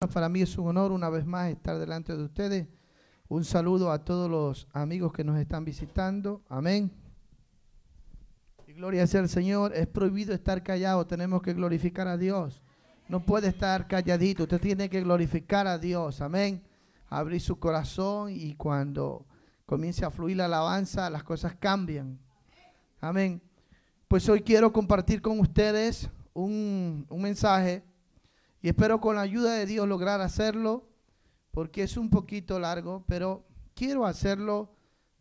Para mí es un honor una vez más estar delante de ustedes. Un saludo a todos los amigos que nos están visitando. Amén. Y gloria sea al Señor. Es prohibido estar callado. Tenemos que glorificar a Dios. No puede estar calladito. Usted tiene que glorificar a Dios. Amén. Abrir su corazón y cuando comience a fluir la alabanza, las cosas cambian. Amén. Pues hoy quiero compartir con ustedes un mensaje. Y espero con la ayuda de Dios lograr hacerlo, porque es un poquito largo, pero quiero hacerlo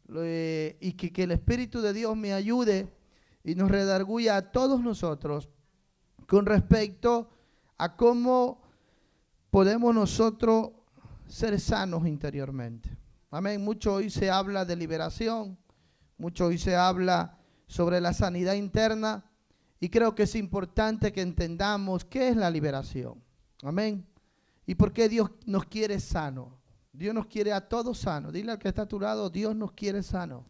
y que el Espíritu de Dios me ayude y nos redarguya a todos nosotros con respecto a cómo podemos nosotros ser sanos interiormente. Amén. Mucho hoy se habla de liberación, mucho hoy se habla sobre la sanidad interna y creo que es importante que entendamos qué es la liberación. Amén. ¿Y por qué Dios nos quiere sano? Dios nos quiere a todos sanos. Dile al que está a tu lado, Dios nos quiere sano.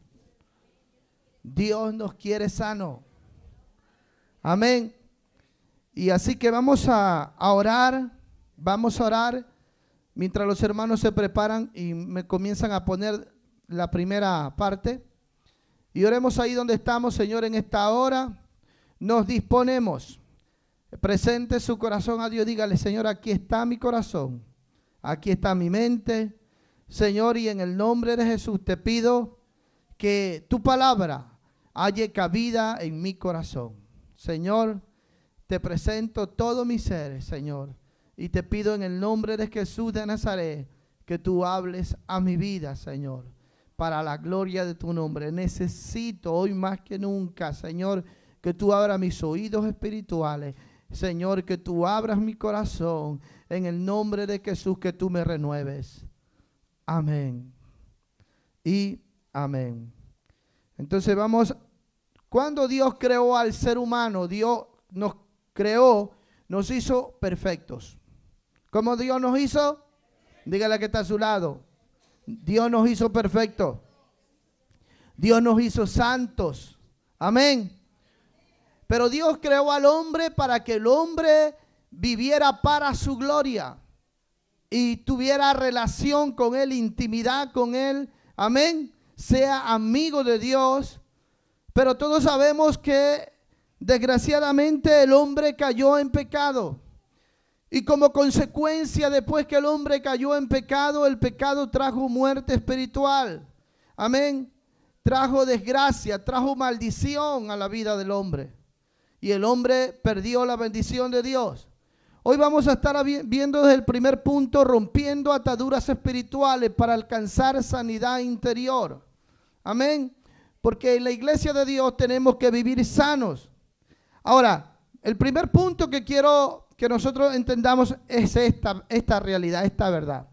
Dios nos quiere sano. Amén. Y así que vamos a orar. Vamos a orar mientras los hermanos se preparan y me comienzan a poner la primera parte. Y oremos ahí donde estamos, Señor, en esta hora. Nos disponemos. Presente su corazón a Dios, dígale: Señor, aquí está mi corazón, aquí está mi mente, Señor, y en el nombre de Jesús te pido que tu palabra halle cabida en mi corazón. Señor, te presento todo mi ser, Señor, y te pido en el nombre de Jesús de Nazaret que tú hables a mi vida, Señor, para la gloria de tu nombre. Necesito hoy más que nunca, Señor, que tú abras mis oídos espirituales. Señor, que tú abras mi corazón en el nombre de Jesús, que tú me renueves. Amén. Y amén. Entonces vamos, cuando Dios creó al ser humano, Dios nos creó, nos hizo perfectos. ¿Cómo Dios nos hizo? Dígale que está a su lado. Dios nos hizo perfectos. Dios nos hizo santos. Amén. Pero Dios creó al hombre para que el hombre viviera para su gloria y tuviera relación con él, intimidad con él. Amén. Sea amigo de Dios. Pero todos sabemos que desgraciadamente el hombre cayó en pecado. Y como consecuencia, después que el hombre cayó en pecado, el pecado trajo muerte espiritual. Amén. Trajo desgracia, trajo maldición a la vida del hombre. Y el hombre perdió la bendición de Dios. Hoy vamos a estar viendo desde el primer punto, rompiendo ataduras espirituales para alcanzar sanidad interior. Amén. Porque en la iglesia de Dios tenemos que vivir sanos. Ahora, el primer punto que quiero que nosotros entendamos es esta realidad, esta verdad.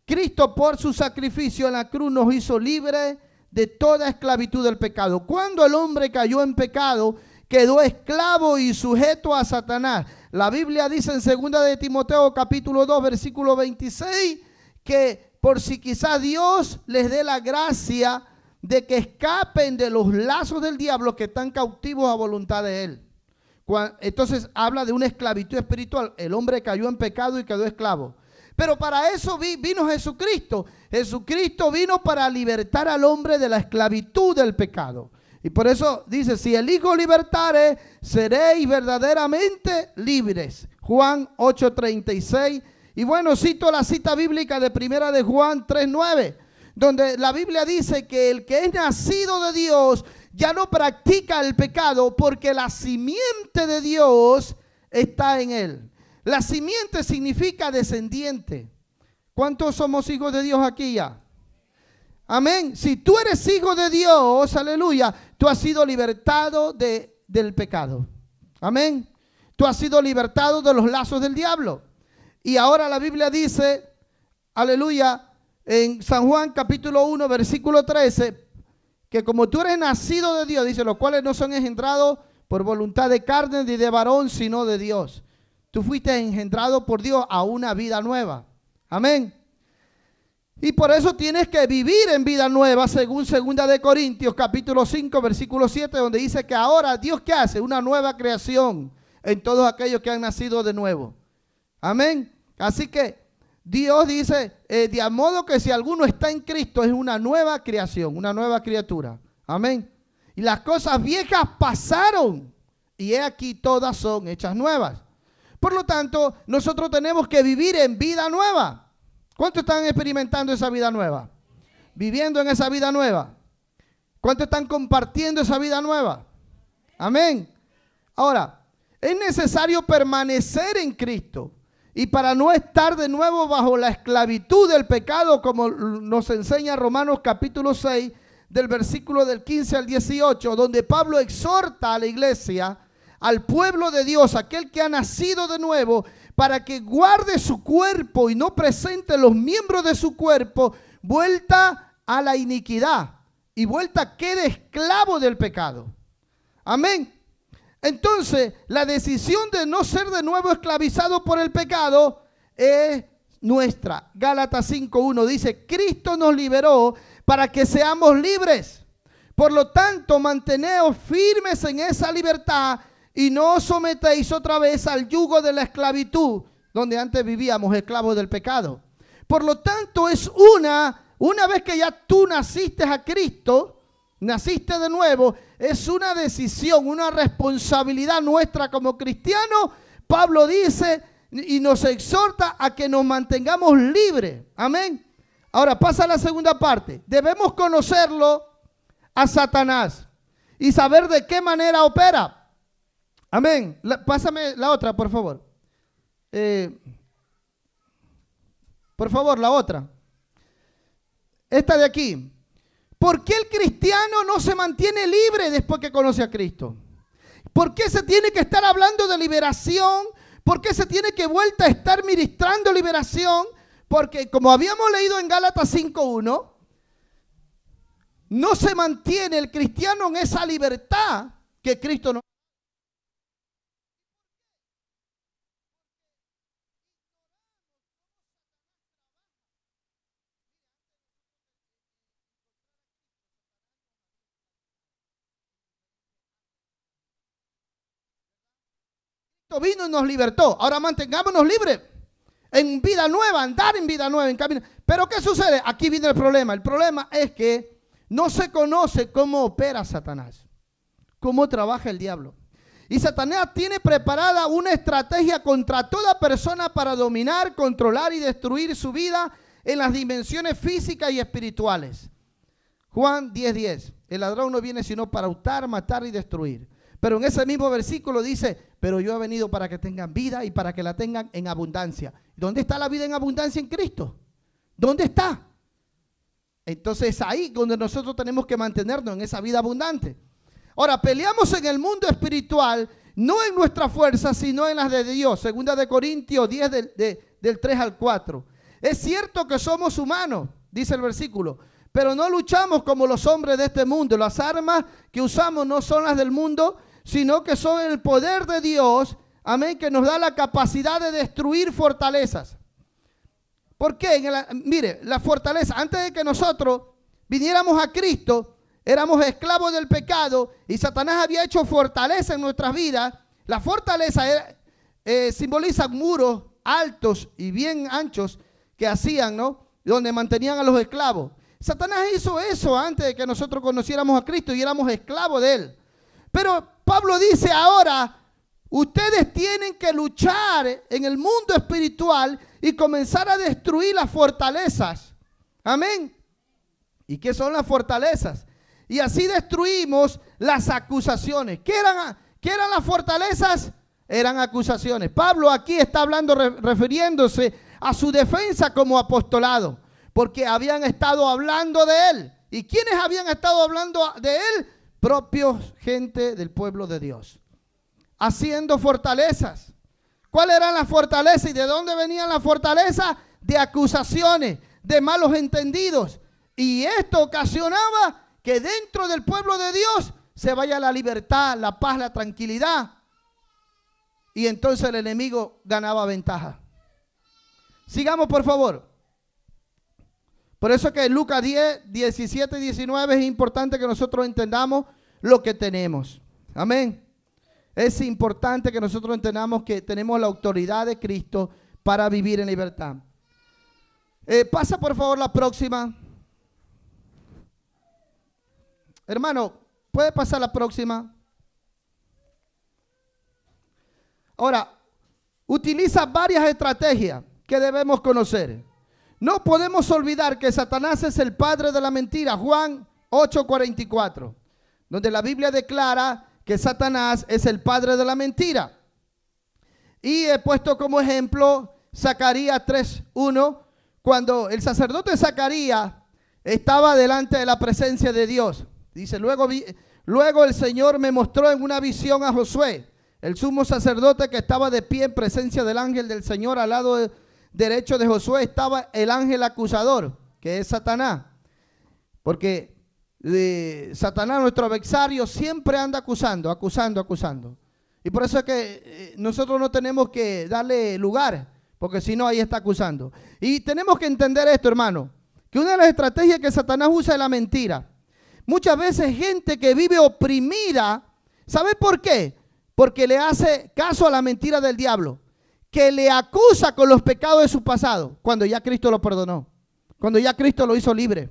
Cristo, por su sacrificio en la cruz, nos hizo libres de toda esclavitud del pecado. Cuando el hombre cayó en pecado, quedó esclavo y sujeto a Satanás. La Biblia dice en 2 de Timoteo capítulo 2 versículo 26 que por si quizás Dios les dé la gracia de que escapen de los lazos del diablo que están cautivos a voluntad de él. Entonces habla de una esclavitud espiritual. El hombre cayó en pecado y quedó esclavo. Pero para eso vino Jesucristo. Jesucristo vino para libertar al hombre de la esclavitud del pecado. Y por eso dice, si el Hijo libertare, seréis verdaderamente libres. Juan 8:36. Y bueno, cito la cita bíblica de primera de Juan 3:9, donde la Biblia dice que el que es nacido de Dios ya no practica el pecado porque la simiente de Dios está en él. La simiente significa descendiente. ¿Cuántos somos hijos de Dios aquí ya? Amén. Si tú eres hijo de Dios, aleluya, tú has sido libertado del pecado. Amén. Tú has sido libertado de los lazos del diablo. Y ahora la Biblia dice, aleluya, en San Juan capítulo 1, versículo 13, que como tú eres nacido de Dios, dice, los cuales no son engendrados por voluntad de carne ni de varón, sino de Dios. Tú fuiste engendrado por Dios a una vida nueva. Amén. Y por eso tienes que vivir en vida nueva, según 2 de Corintios capítulo 5 versículo 7, donde dice que ahora Dios, ¿qué hace? Una nueva creación en todos aquellos que han nacido de nuevo. Amén. Así que Dios dice, de modo que si alguno está en Cristo es una nueva creación, una nueva criatura. Amén. Y las cosas viejas pasaron y he aquí todas son hechas nuevas. Por lo tanto, nosotros tenemos que vivir en vida nueva. ¿Cuántos están experimentando esa vida nueva? Viviendo en esa vida nueva. ¿Cuántos están compartiendo esa vida nueva? Amén. Ahora, es necesario permanecer en Cristo. Y para no estar de nuevo bajo la esclavitud del pecado, como nos enseña Romanos capítulo 6, del versículo del 15 al 18, donde Pablo exhorta a la iglesia, al pueblo de Dios, aquel que ha nacido de nuevo, para que guarde su cuerpo y no presente los miembros de su cuerpo vuelta a la iniquidad y vuelta quede esclavo del pecado. Amén. Entonces, la decisión de no ser de nuevo esclavizado por el pecado es nuestra. Gálatas 5:1 dice, Cristo nos liberó para que seamos libres. Por lo tanto, manteneos firmes en esa libertad y no os sometéis otra vez al yugo de la esclavitud, donde antes vivíamos esclavos del pecado. Por lo tanto, es una vez que ya tú naciste a Cristo, naciste de nuevo, es una decisión, una responsabilidad nuestra como cristianos. Pablo dice y nos exhorta a que nos mantengamos libres. Amén. Ahora pasa a la segunda parte. Debemos conocerlo a Satanás y saber de qué manera opera. Amén. Pásame la otra, por favor. Por favor, la otra. Esta de aquí. ¿Por qué el cristiano no se mantiene libre después que conoce a Cristo? ¿Por qué se tiene que estar hablando de liberación? ¿Por qué se tiene que vuelta a estar ministrando liberación? Porque como habíamos leído en Gálatas 5:1, no se mantiene el cristiano en esa libertad que Cristo nos. Vino y nos libertó. Ahora mantengámonos libres en vida nueva, andar en vida nueva, en camino. Pero ¿qué sucede? Aquí viene el problema. El problema es que no se conoce cómo opera Satanás, cómo trabaja el diablo. Y Satanás tiene preparada una estrategia contra toda persona para dominar, controlar y destruir su vida en las dimensiones físicas y espirituales. Juan 10:10. El ladrón no viene sino para hurtar, matar y destruir. Pero en ese mismo versículo dice, pero yo he venido para que tengan vida y para que la tengan en abundancia. ¿Dónde está la vida en abundancia en Cristo? ¿Dónde está? Entonces ahí donde nosotros tenemos que mantenernos en esa vida abundante. Ahora, peleamos en el mundo espiritual, no en nuestra fuerza, sino en las de Dios. Segunda de Corintios 10 del 3 al 4. Es cierto que somos humanos, dice el versículo, pero no luchamos como los hombres de este mundo. Las armas que usamos no son las del mundo, sino que son el poder de Dios, amén, que nos da la capacidad de destruir fortalezas. ¿Por qué? Mire, la fortaleza, antes de que nosotros viniéramos a Cristo, éramos esclavos del pecado y Satanás había hecho fortaleza en nuestras vidas. La fortaleza simboliza muros altos y bien anchos que hacían, ¿no? Donde mantenían a los esclavos. Satanás hizo eso antes de que nosotros conociéramos a Cristo y éramos esclavos de él. Pero Pablo dice ahora, ustedes tienen que luchar en el mundo espiritual y comenzar a destruir las fortalezas. Amén. ¿Y qué son las fortalezas? Y así destruimos las acusaciones. ¿Qué eran las fortalezas? Eran acusaciones. Pablo aquí está hablando, refiriéndose a su defensa como apostolado, porque habían estado hablando de él. ¿Y quiénes habían estado hablando de él? Propios gente del pueblo de Dios, haciendo fortalezas. ¿Cuáles eran las fortalezas y de dónde venían las fortalezas? De acusaciones, de malos entendidos. Y esto ocasionaba que dentro del pueblo de Dios se vaya la libertad, la paz, la tranquilidad. Y entonces el enemigo ganaba ventaja. Sigamos, por favor. Por eso que en Lucas 10, 17 y 19 es importante que nosotros entendamos lo que tenemos. Amén. Es importante que nosotros entendamos que tenemos la autoridad de Cristo para vivir en libertad. Pasa por favor la próxima. Hermano, ¿puede pasar la próxima? Ahora, utiliza varias estrategias que debemos conocer. No podemos olvidar que Satanás es el padre de la mentira. Juan 8:44, donde la Biblia declara que Satanás es el padre de la mentira. Y he puesto como ejemplo Zacarías 3:1, cuando el sacerdote Zacarías estaba delante de la presencia de Dios. Dice, luego el Señor me mostró en una visión a Josué, el sumo sacerdote, que estaba de pie en presencia del ángel del Señor. Al lado derecho de Josué estaba el ángel acusador, que es Satanás. Porque Satanás, nuestro adversario, siempre anda acusando. Y por eso es que nosotros no tenemos que darle lugar, porque si no, ahí está acusando. Y tenemos que entender esto, hermano, que una de las estrategias que Satanás usa es la mentira. Muchas veces gente que vive oprimida, ¿sabe por qué? Porque le hace caso a la mentira del diablo, que le acusa con los pecados de su pasado, cuando ya Cristo lo perdonó, cuando ya Cristo lo hizo libre.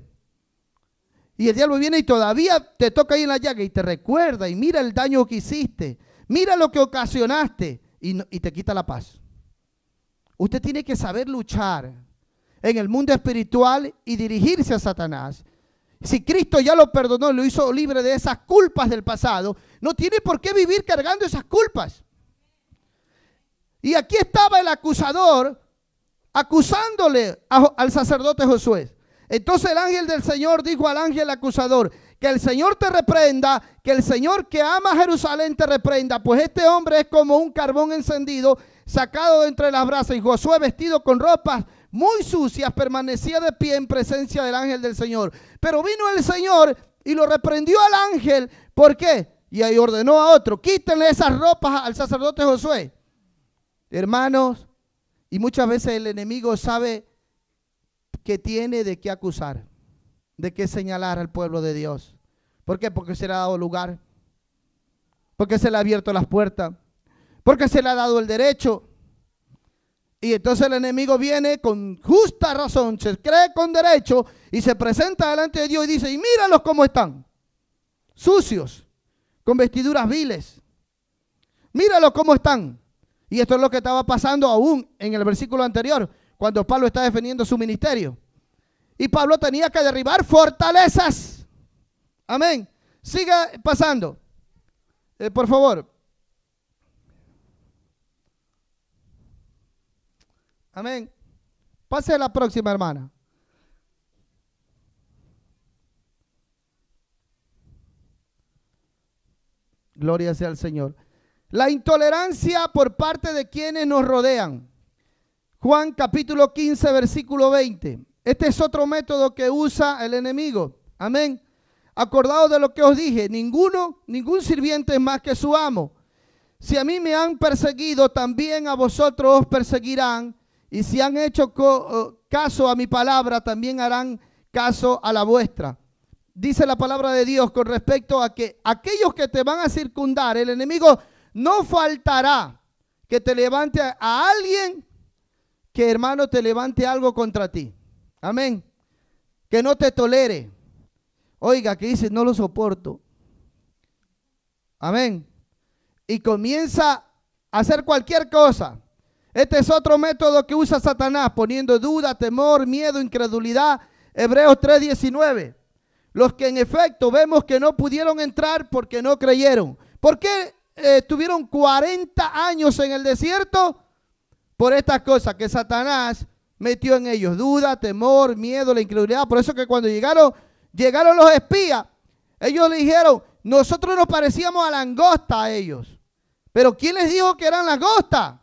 Y el diablo viene y todavía te toca ahí en la llaga y te recuerda y mira el daño que hiciste, mira lo que ocasionaste y te quita la paz. Usted tiene que saber luchar en el mundo espiritual y dirigirse a Satanás. Si Cristo ya lo perdonó, lo hizo libre de esas culpas del pasado, no tiene por qué vivir cargando esas culpas. Y aquí estaba el acusador acusándole al sacerdote Josué. Entonces el ángel del Señor dijo al ángel acusador, que el Señor te reprenda, que el Señor que ama a Jerusalén te reprenda, pues este hombre es como un carbón encendido sacado de entre las brasas. Y Josué, vestido con ropas muy sucias, permanecía de pie en presencia del ángel del Señor. Pero vino el Señor y lo reprendió al ángel. ¿Por qué? Y ahí ordenó a otro, quítenle esas ropas al sacerdote Josué. Hermanos, y muchas veces el enemigo sabe que tiene de qué acusar, de qué señalar al pueblo de Dios. ¿Por qué? Porque se le ha dado lugar, porque se le ha abierto las puertas, porque se le ha dado el derecho. Y entonces el enemigo viene con justa razón, se cree con derecho y se presenta delante de Dios y dice, y míralos cómo están, sucios, con vestiduras viles, míralos cómo están. Y esto es lo que estaba pasando aún en el versículo anterior, cuando Pablo está defendiendo su ministerio. Y Pablo tenía que derribar fortalezas. Amén. Siga pasando. Por favor. Amén. Pase a la próxima, hermana. Gloria sea al Señor. La intolerancia por parte de quienes nos rodean. Juan capítulo 15, versículo 20. Este es otro método que usa el enemigo. Amén. Acordaos de lo que os dije, ningún sirviente es más que su amo. Si a mí me han perseguido, también a vosotros os perseguirán. Y si han hecho caso a mi palabra, también harán caso a la vuestra. Dice la palabra de Dios con respecto a que aquellos que te van a circundar, el enemigo no faltará que te levante a alguien que, hermano, te levante algo contra ti. Amén. Que no te tolere. Oiga, que dice, no lo soporto. Amén. Y comienza a hacer cualquier cosa. Este es otro método que usa Satanás, poniendo duda, temor, miedo, incredulidad. Hebreos 3:19. Los que en efecto vemos que no pudieron entrar porque no creyeron. ¿Por qué estuvieron 40 años en el desierto? Por estas cosas que Satanás metió en ellos. Duda, temor, miedo, la incredulidad. Por eso que cuando llegaron los espías, ellos le dijeron, nosotros nos parecíamos a langosta a ellos. Pero ¿quién les dijo que eran langostas?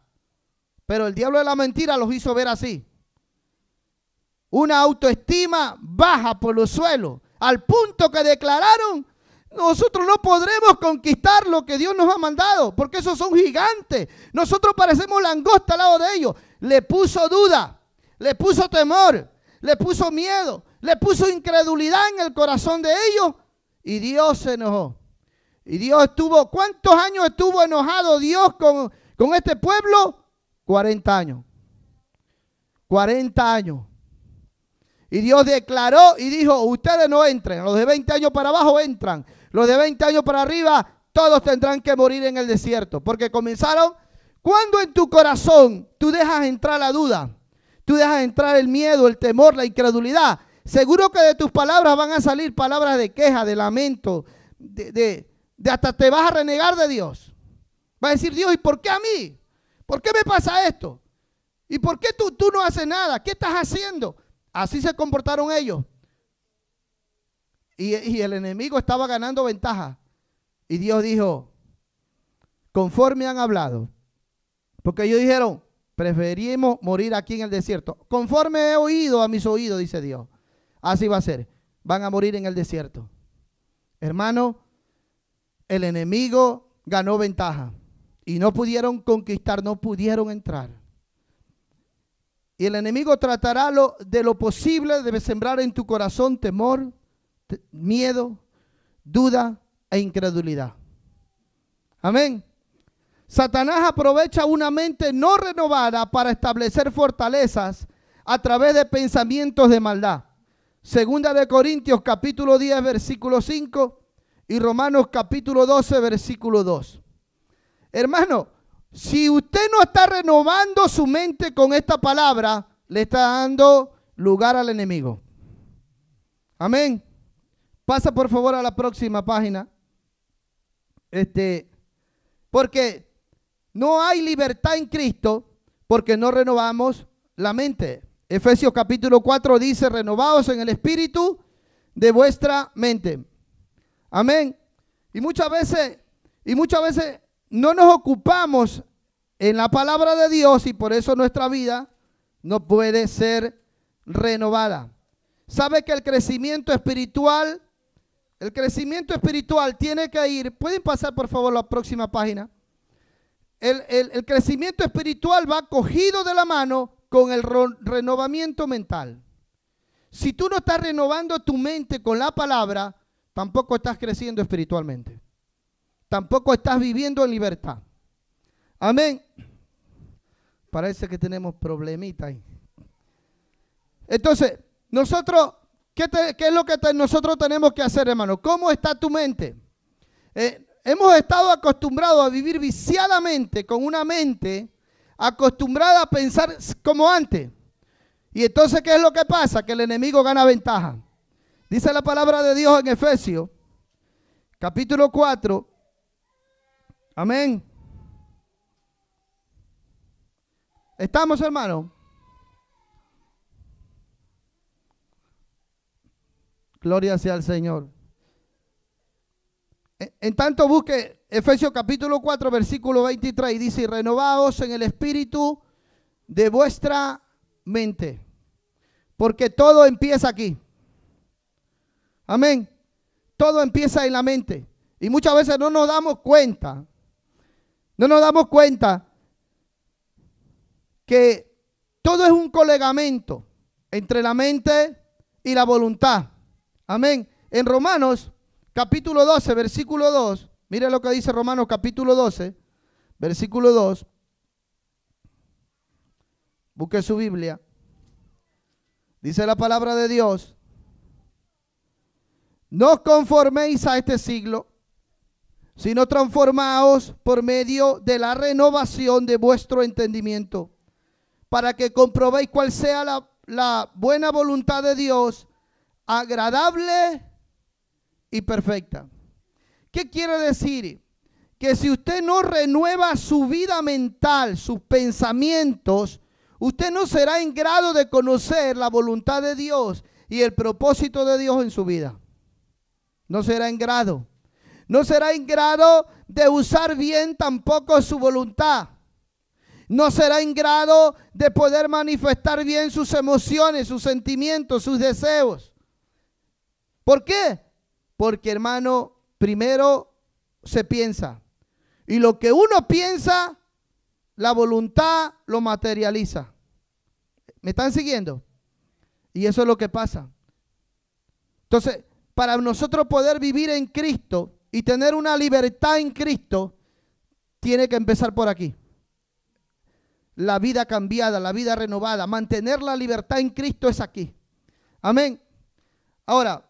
Pero el diablo de la mentira los hizo ver así. Una autoestima baja por los suelos, al punto que declararon, nosotros no podremos conquistar lo que Dios nos ha mandado, porque esos son gigantes. Nosotros parecemos langosta al lado de ellos. Le puso duda, le puso temor, le puso miedo, le puso incredulidad en el corazón de ellos, y Dios se enojó. Y Dios estuvo, ¿cuántos años estuvo enojado Dios con este pueblo? 40 años. 40 años. Y Dios declaró y dijo, ustedes no entren, los de 20 años para abajo entran, los de 20 años para arriba, todos tendrán que morir en el desierto. Porque comenzaron, cuando en tu corazón tú dejas entrar la duda, tú dejas entrar el miedo, el temor, la incredulidad, seguro que de tus palabras van a salir palabras de queja, de lamento, de hasta te vas a renegar de Dios. Vas a decir, Dios, ¿y por qué a mí? ¿Por qué me pasa esto? ¿Y por qué tú no haces nada? ¿Qué estás haciendo? Así se comportaron ellos. Y el enemigo estaba ganando ventaja. Y Dios dijo, conforme han hablado, porque ellos dijeron, preferimos morir aquí en el desierto. Conforme he oído a mis oídos, dice Dios, así va a ser. Van a morir en el desierto. Hermano, el enemigo ganó ventaja. Y no pudieron conquistar, no pudieron entrar. Y el enemigo tratará de lo posible de sembrar en tu corazón temor, miedo, duda e incredulidad. Amén. Satanás aprovecha una mente no renovada para establecer fortalezas a través de pensamientos de maldad. Segunda de Corintios capítulo 10 versículo 5 y Romanos capítulo 12 versículo 2. Hermano, si usted no está renovando su mente con esta palabra, le está dando lugar al enemigo. Amén. Pasa por favor a la próxima página. Porque no hay libertad en Cristo porque no renovamos la mente. Efesios capítulo 4 dice, renovaos en el espíritu de vuestra mente. Amén. Y muchas veces no nos ocupamos en la palabra de Dios y por eso nuestra vida no puede ser renovada. ¿Sabe que el crecimiento espiritual tiene que ir? ¿Pueden pasar por favor la próxima página? El crecimiento espiritual va cogido de la mano con el renovamiento mental. Si tú no estás renovando tu mente con la palabra, tampoco estás creciendo espiritualmente. Tampoco estás viviendo en libertad. Amén. Parece que tenemos problemitas ahí. Entonces, nosotros, ¿qué es lo que nosotros tenemos que hacer, hermano? ¿Cómo está tu mente? Hemos estado acostumbrados a vivir viciadamente con una mente acostumbrada a pensar como antes. Y entonces, ¿qué es lo que pasa? Que el enemigo gana ventaja. Dice la palabra de Dios en Efesios, capítulo 4. Amén. ¿Estamos, hermano? Gloria sea al Señor. En tanto busque Efesios capítulo 4 versículo 23 y dice, renovaos en el espíritu de vuestra mente, porque todo empieza aquí. Amén. Todo empieza en la mente y muchas veces no nos damos cuenta. No nos damos cuenta que todo es un colegamento entre la mente y la voluntad. Amén. En Romanos capítulo 12, versículo 2, mire lo que dice Romanos capítulo 12, versículo 2. Busque su Biblia. Dice la palabra de Dios, no os conforméis a este siglo, sino transformaos por medio de la renovación de vuestro entendimiento, para que comprobéis cuál sea la buena voluntad de Dios, agradable y perfecta. ¿Qué quiere decir? Que si usted no renueva su vida mental, sus pensamientos, usted no será en grado de conocer la voluntad de Dios y el propósito de Dios en su vida. No será en grado. No será en grado de usar bien tampoco su voluntad. No será en grado de poder manifestar bien sus emociones, sus sentimientos, sus deseos. ¿Por qué? Porque, hermano, primero se piensa. Y lo que uno piensa, la voluntad lo materializa. ¿Me están siguiendo? Y eso es lo que pasa. Entonces, para nosotros poder vivir en Cristo y tener una libertad en Cristo, tiene que empezar por aquí. La vida cambiada, la vida renovada, mantener la libertad en Cristo es aquí. Amén. Ahora,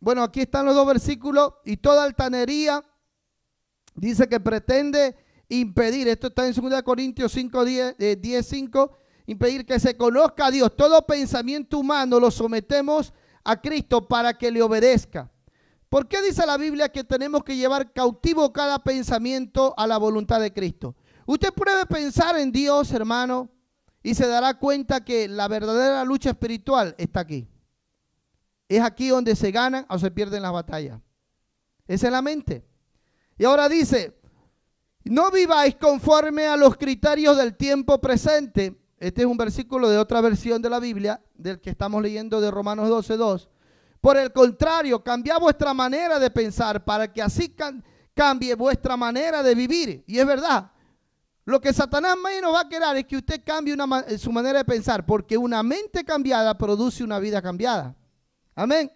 bueno, aquí están los dos versículos. Y toda altanería dice que pretende impedir, esto está en 2 Corintios 10:5, impedir que se conozca a Dios. Todo pensamiento humano lo sometemos a Cristo para que le obedezca. ¿Por qué dice la Biblia que tenemos que llevar cautivo cada pensamiento a la voluntad de Cristo? Usted puede pensar en Dios, hermano, y se dará cuenta que la verdadera lucha espiritual está aquí. Es aquí donde se ganan o se pierden las batallas. Esa es la mente. Y ahora dice, no viváis conforme a los criterios del tiempo presente. Este es un versículo de otra versión de la Biblia, del que estamos leyendo de Romanos 12:2. Por el contrario, cambiad vuestra manera de pensar para que así cambie vuestra manera de vivir. Y es verdad, lo que Satanás menos va a querer es que usted cambie su manera de pensar, porque una mente cambiada produce una vida cambiada. Amén.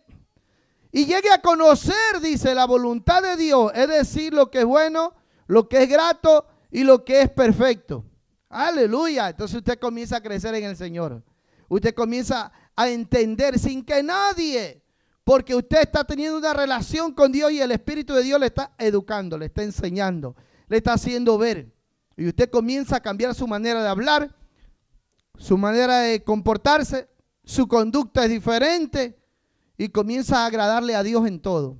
Y llegue a conocer, dice, la voluntad de Dios, es decir, lo que es bueno, lo que es grato y lo que es perfecto. Aleluya. Entonces usted comienza a crecer en el Señor. Usted comienza a entender sin que nadie, porque usted está teniendo una relación con Dios y el Espíritu de Dios le está educando, le está enseñando, le está haciendo ver. Y usted comienza a cambiar su manera de hablar, su manera de comportarse, su conducta es diferente y comienza a agradarle a Dios en todo.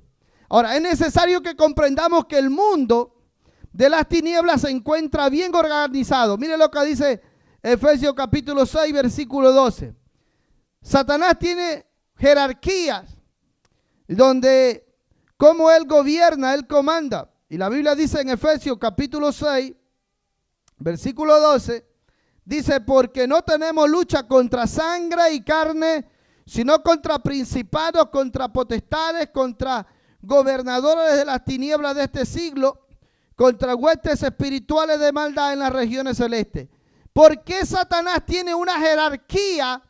Ahora, es necesario que comprendamos que el mundo de las tinieblas se encuentra bien organizado. Mire lo que dice Efesios capítulo 6, versículo 12. Satanás tiene jerarquías donde como él gobierna, él comanda. Y la Biblia dice en Efesios capítulo 6, versículo 12, dice, porque no tenemos lucha contra sangre y carne, sino contra principados, contra potestades, contra gobernadores de las tinieblas de este siglo, contra huestes espirituales de maldad en las regiones celestes. ¿Por qué Satanás tiene una jerarquía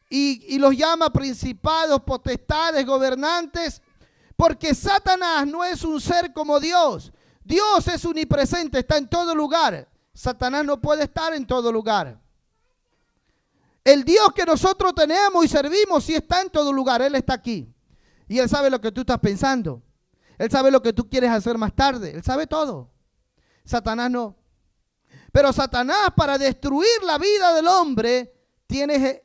y los llama principados, potestades, gobernantes? Porque Satanás no es un ser como Dios. Dios es omnipresente, está en todo lugar. Satanás no puede estar en todo lugar. El Dios que nosotros tenemos y servimos sí está en todo lugar. Él está aquí. Y Él sabe lo que tú estás pensando. Él sabe lo que tú quieres hacer más tarde. Él sabe todo. Satanás no. Pero Satanás, para destruir la vida del hombre, tiene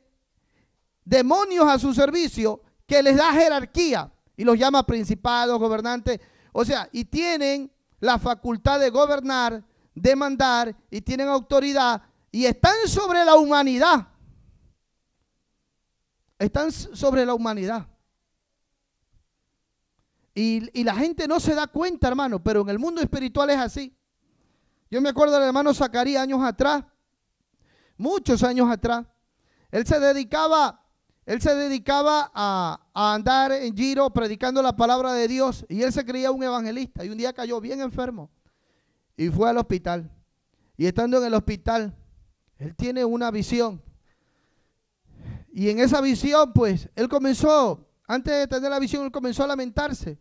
demonios a su servicio que les da jerarquía y los llama principados, gobernantes. O sea, y tienen la facultad de gobernar, de mandar, y tienen autoridad y están sobre la humanidad. Están sobre la humanidad. Y la gente no se da cuenta, hermano, pero en el mundo espiritual es así. Yo me acuerdo del hermano Zacarías años atrás, muchos años atrás. Él se dedicaba a andar en giro predicando la palabra de Dios, y él se creía un evangelista, y un día cayó bien enfermo y fue al hospital. Y estando en el hospital, él tiene una visión. Y en esa visión, pues, él comenzó, antes de tener la visión, él comenzó a lamentarse.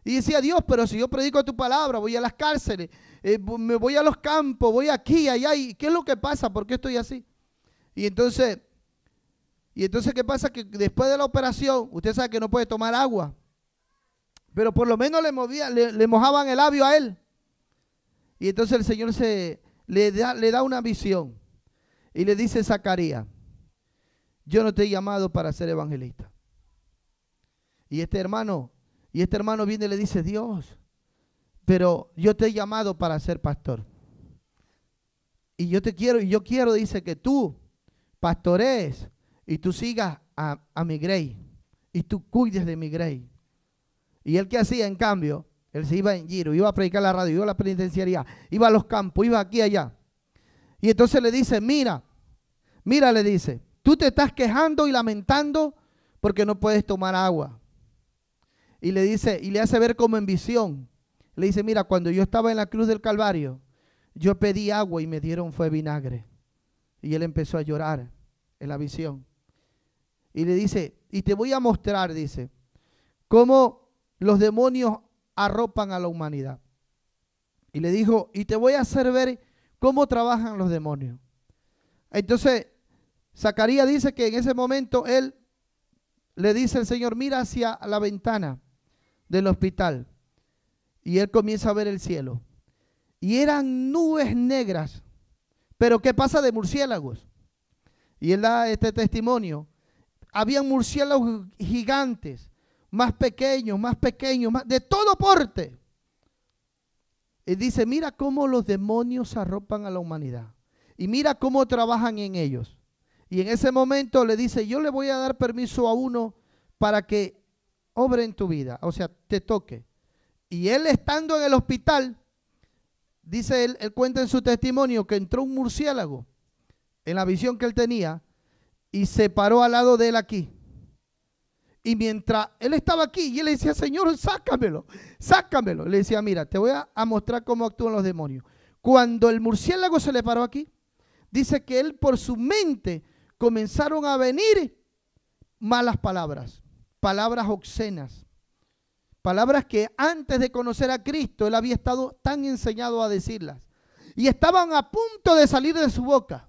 Y decía, Dios, pero si yo predico tu palabra, voy a las cárceles, me voy a los campos, voy aquí, allá, ¿y qué es lo que pasa? ¿Por qué estoy así? Y entonces, ¿qué pasa? Que después de la operación, usted sabe que no puede tomar agua, pero por lo menos le mojaban el labio a él. Y entonces el Señor le da una visión y le dice, Zacarías, yo no te he llamado para ser evangelista. Y este hermano viene y le dice, Dios, pero yo te he llamado para ser pastor. Y yo quiero, dice, que tú pastorees y tú sigas a mi grey y tú cuides de mi grey. Y él, ¿qué hacía en cambio? Él se iba en giro, iba a predicar la radio, iba a la penitenciaría, iba a los campos, iba aquí y allá. Y entonces le dice, mira, le dice, tú te estás quejando y lamentando porque no puedes tomar agua. Y le dice, y le hace ver como en visión. Le dice, mira, cuando yo estaba en la cruz del Calvario, yo pedí agua y me dieron fue vinagre. Y él empezó a llorar en la visión. Y le dice, y te voy a mostrar, dice, cómo los demonios arropan a la humanidad. Y le dijo, y te voy a hacer ver cómo trabajan los demonios. Entonces, Zacarías dice que en ese momento él le dice el Señor, mira hacia la ventana del hospital. Y él comienza a ver el cielo. Y eran nubes negras. Pero ¿qué pasa de murciélagos? Y él da este testimonio. Habían murciélagos gigantes, más pequeños, de todo porte. Y dice, mira cómo los demonios arropan a la humanidad. Y mira cómo trabajan en ellos. Y en ese momento le dice, yo le voy a dar permiso a uno para que obre en tu vida, o sea, te toque. Y él estando en el hospital, dice él cuenta en su testimonio que entró un murciélago en la visión que él tenía y se paró al lado de él aquí. Y mientras él estaba aquí, y él le decía, Señor, sácamelo, sácamelo. Le decía, mira, te voy a mostrar cómo actúan los demonios. Cuando el murciélago se le paró aquí, dice que él por su mente comenzaron a venir malas palabras, palabras obscenas, palabras que antes de conocer a Cristo él había estado tan enseñado a decirlas. Y estaban a punto de salir de su boca.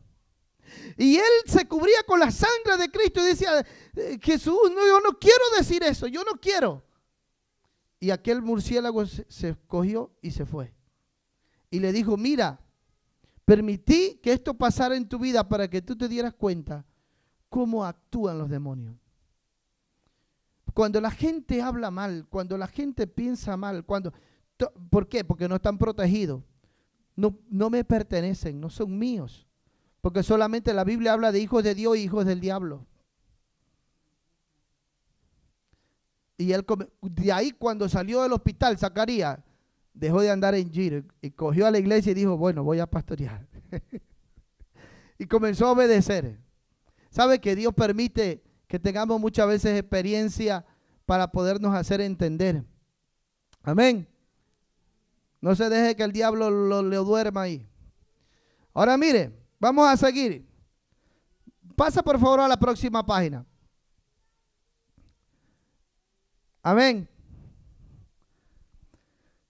Y él se cubría con la sangre de Cristo y decía, Jesús, no, yo no quiero decir eso, yo no quiero. Y aquel murciélago se cogió y se fue. Y le dijo, mira, permití que esto pasara en tu vida para que tú te dieras cuenta cómo actúan los demonios. Cuando la gente habla mal, cuando la gente piensa mal, ¿por qué? Porque no están protegidos. No me pertenecen, no son míos. Porque solamente la Biblia habla de hijos de Dios y hijos del diablo. Y él, de ahí cuando salió del hospital, Zacarías dejó de andar en giro y cogió a la iglesia y dijo, bueno, voy a pastorear. Y comenzó a obedecer. ¿Sabe que Dios permite que tengamos muchas veces experiencia para podernos hacer entender? Amén. No se deje que el diablo lo duerma ahí. Ahora mire, vamos a seguir. Pasa por favor a la próxima página. Amén.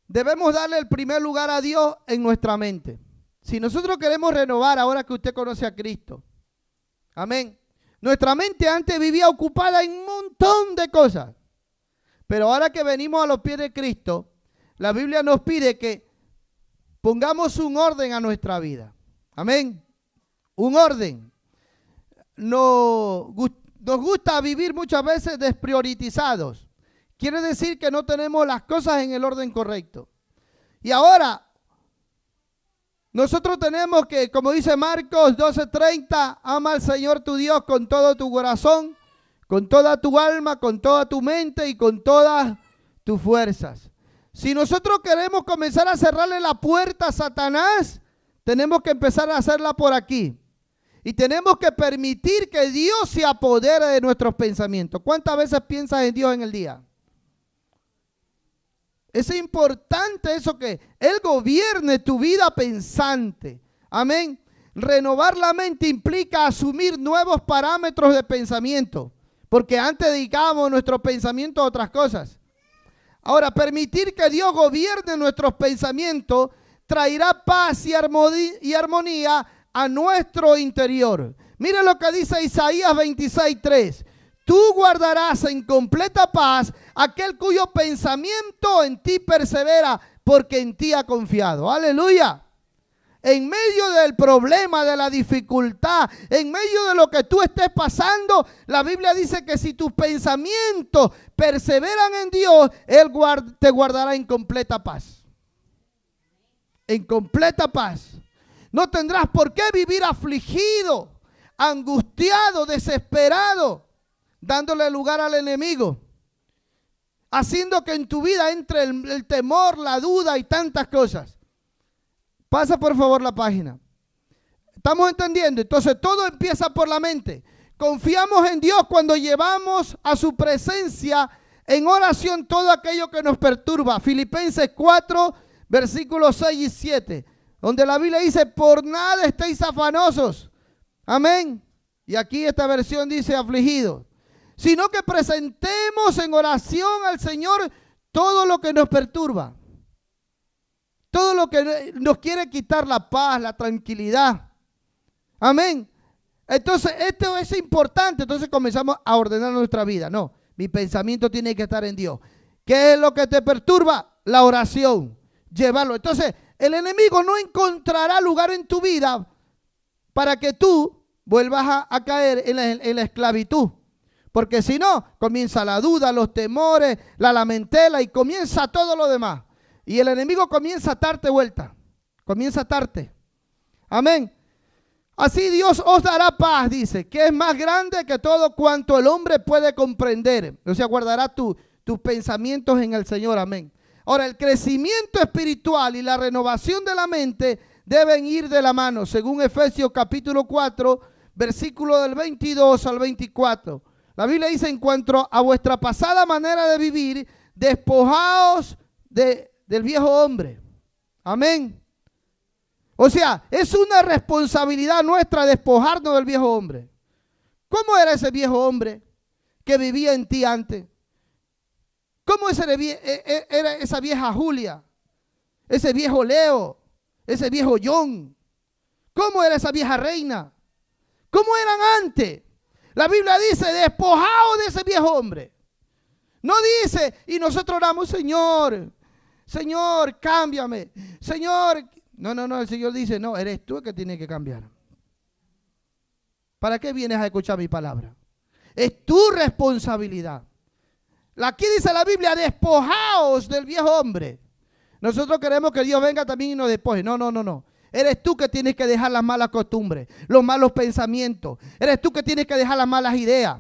Debemos darle el primer lugar a Dios en nuestra mente. Si nosotros queremos renovar ahora que usted conoce a Cristo. Amén. Nuestra mente antes vivía ocupada en un montón de cosas. Pero ahora que venimos a los pies de Cristo, la Biblia nos pide que pongamos un orden a nuestra vida. Amén. Un orden. Nos gusta vivir muchas veces desprioritizados. Quiere decir que no tenemos las cosas en el orden correcto. Y ahora, nosotros tenemos que, como dice Marcos 12:30, ama al Señor tu Dios con todo tu corazón, con toda tu alma, con toda tu mente y con todas tus fuerzas. Si nosotros queremos comenzar a cerrarle la puerta a Satanás, tenemos que empezar a hacerla por aquí. Y tenemos que permitir que Dios se apodere de nuestros pensamientos. ¿Cuántas veces piensas en Dios en el día? Es importante eso, que Él gobierne tu vida pensante. Amén. Renovar la mente implica asumir nuevos parámetros de pensamiento. Porque antes dedicábamos nuestro pensamiento a otras cosas. Ahora, permitir que Dios gobierne nuestros pensamientos traerá paz y armonía a nuestro interior. Mire lo que dice Isaías 26:3. Tú guardarás en completa paz aquel cuyo pensamiento en ti persevera, porque en ti ha confiado. Aleluya. En medio del problema, de la dificultad, en medio de lo que tú estés pasando, la Biblia dice que si tus pensamientos perseveran en Dios, Él te guardará en completa paz. En completa paz. No tendrás por qué vivir afligido, angustiado, desesperado, dándole lugar al enemigo, haciendo que en tu vida entre el temor, la duda y tantas cosas. Pasa por favor la página. ¿Estamos entendiendo? Entonces todo empieza por la mente. Confiamos en Dios cuando llevamos a su presencia en oración todo aquello que nos perturba. Filipenses 4, versículos 6 y 7, donde la Biblia dice, por nada estéis afanosos. Amén. Y aquí esta versión dice afligidos. Sino que presentemos en oración al Señor todo lo que nos perturba. Todo lo que nos quiere quitar la paz, la tranquilidad. Amén. Entonces, esto es importante. Entonces comenzamos a ordenar nuestra vida. No, mi pensamiento tiene que estar en Dios. ¿Qué es lo que te perturba? La oración. Llevarlo. Entonces, el enemigo no encontrará lugar en tu vida para que tú vuelvas a caer en la esclavitud. Porque si no, comienza la duda, los temores, la lamentela y comienza todo lo demás. Y el enemigo comienza a darte vuelta. Comienza a darte. Amén. Así Dios os dará paz, dice, que es más grande que todo cuanto el hombre puede comprender. O sea, guardará tus pensamientos en el Señor. Amén. Ahora, el crecimiento espiritual y la renovación de la mente deben ir de la mano, según Efesios capítulo 4, versículo del 22 al 24. La Biblia dice, en cuanto a vuestra pasada manera de vivir, despojaos del viejo hombre. Amén. O sea, es una responsabilidad nuestra despojarnos del viejo hombre. ¿Cómo era ese viejo hombre que vivía en ti antes? ¿Cómo era esa vieja Julia? Ese viejo Leo, ese viejo John. ¿Cómo era esa vieja Reina? ¿Cómo eran antes? La Biblia dice, despojaos de ese viejo hombre. No dice, y nosotros oramos, Señor, Señor, cámbiame. Señor, no, el Señor dice, no, eres tú el que tienes que cambiar. ¿Para qué vienes a escuchar mi palabra? Es tu responsabilidad. Aquí dice la Biblia, despojaos del viejo hombre. Nosotros queremos que Dios venga también y nos despoje. No. Eres tú que tienes que dejar las malas costumbres, los malos pensamientos. Eres tú que tienes que dejar las malas ideas.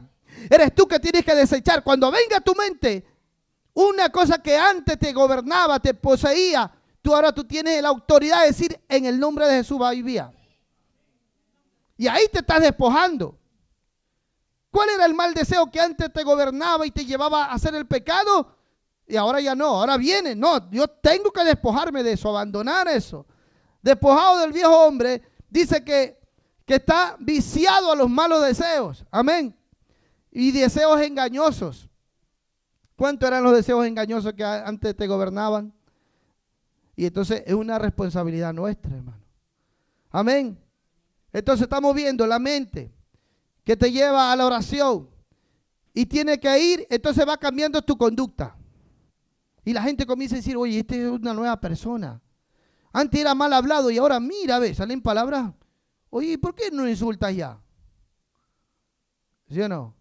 Eres tú que tienes que desechar. Cuando venga a tu mente una cosa que antes te gobernaba, te poseía, ahora tú tienes la autoridad de decir, en el nombre de Jesús va a vivir. Y ahí te estás despojando. ¿Cuál era el mal deseo que antes te gobernaba y te llevaba a hacer el pecado? Y ahora ya no, ahora viene. No, yo tengo que despojarme de eso, abandonar eso. Despojado del viejo hombre, dice que está viciado a los malos deseos. Amén. Y deseos engañosos. ¿Cuántos eran los deseos engañosos que antes te gobernaban? Y entonces es una responsabilidad nuestra, hermano. Amén. Entonces estamos viendo la mente que te lleva a la oración y tiene que ir, entonces va cambiando tu conducta. Y la gente comienza a decir, oye, este es una nueva persona. Antes era mal hablado y ahora mira, ve, salen palabras. Oye, ¿por qué no insultas ya? ¿Sí o no?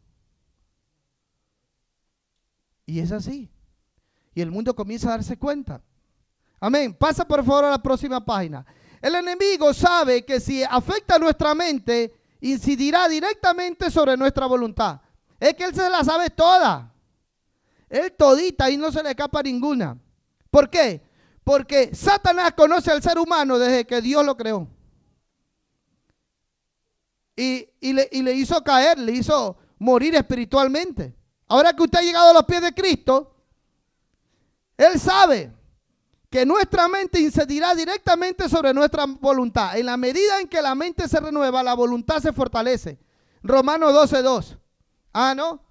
Y es así. Y el mundo comienza a darse cuenta. Amén. Pasa por favor a la próxima página. El enemigo sabe que si afecta a nuestra mente, incidirá directamente sobre nuestra voluntad. Es que él se la sabe toda. Él todita y no se le escapa ninguna. ¿Por qué? Porque Satanás conoce al ser humano desde que Dios lo creó. Y le hizo caer, le hizo morir espiritualmente. Ahora que usted ha llegado a los pies de Cristo, él sabe que nuestra mente incidirá directamente sobre nuestra voluntad. En la medida en que la mente se renueva, la voluntad se fortalece. Romanos 12:2. ¿No?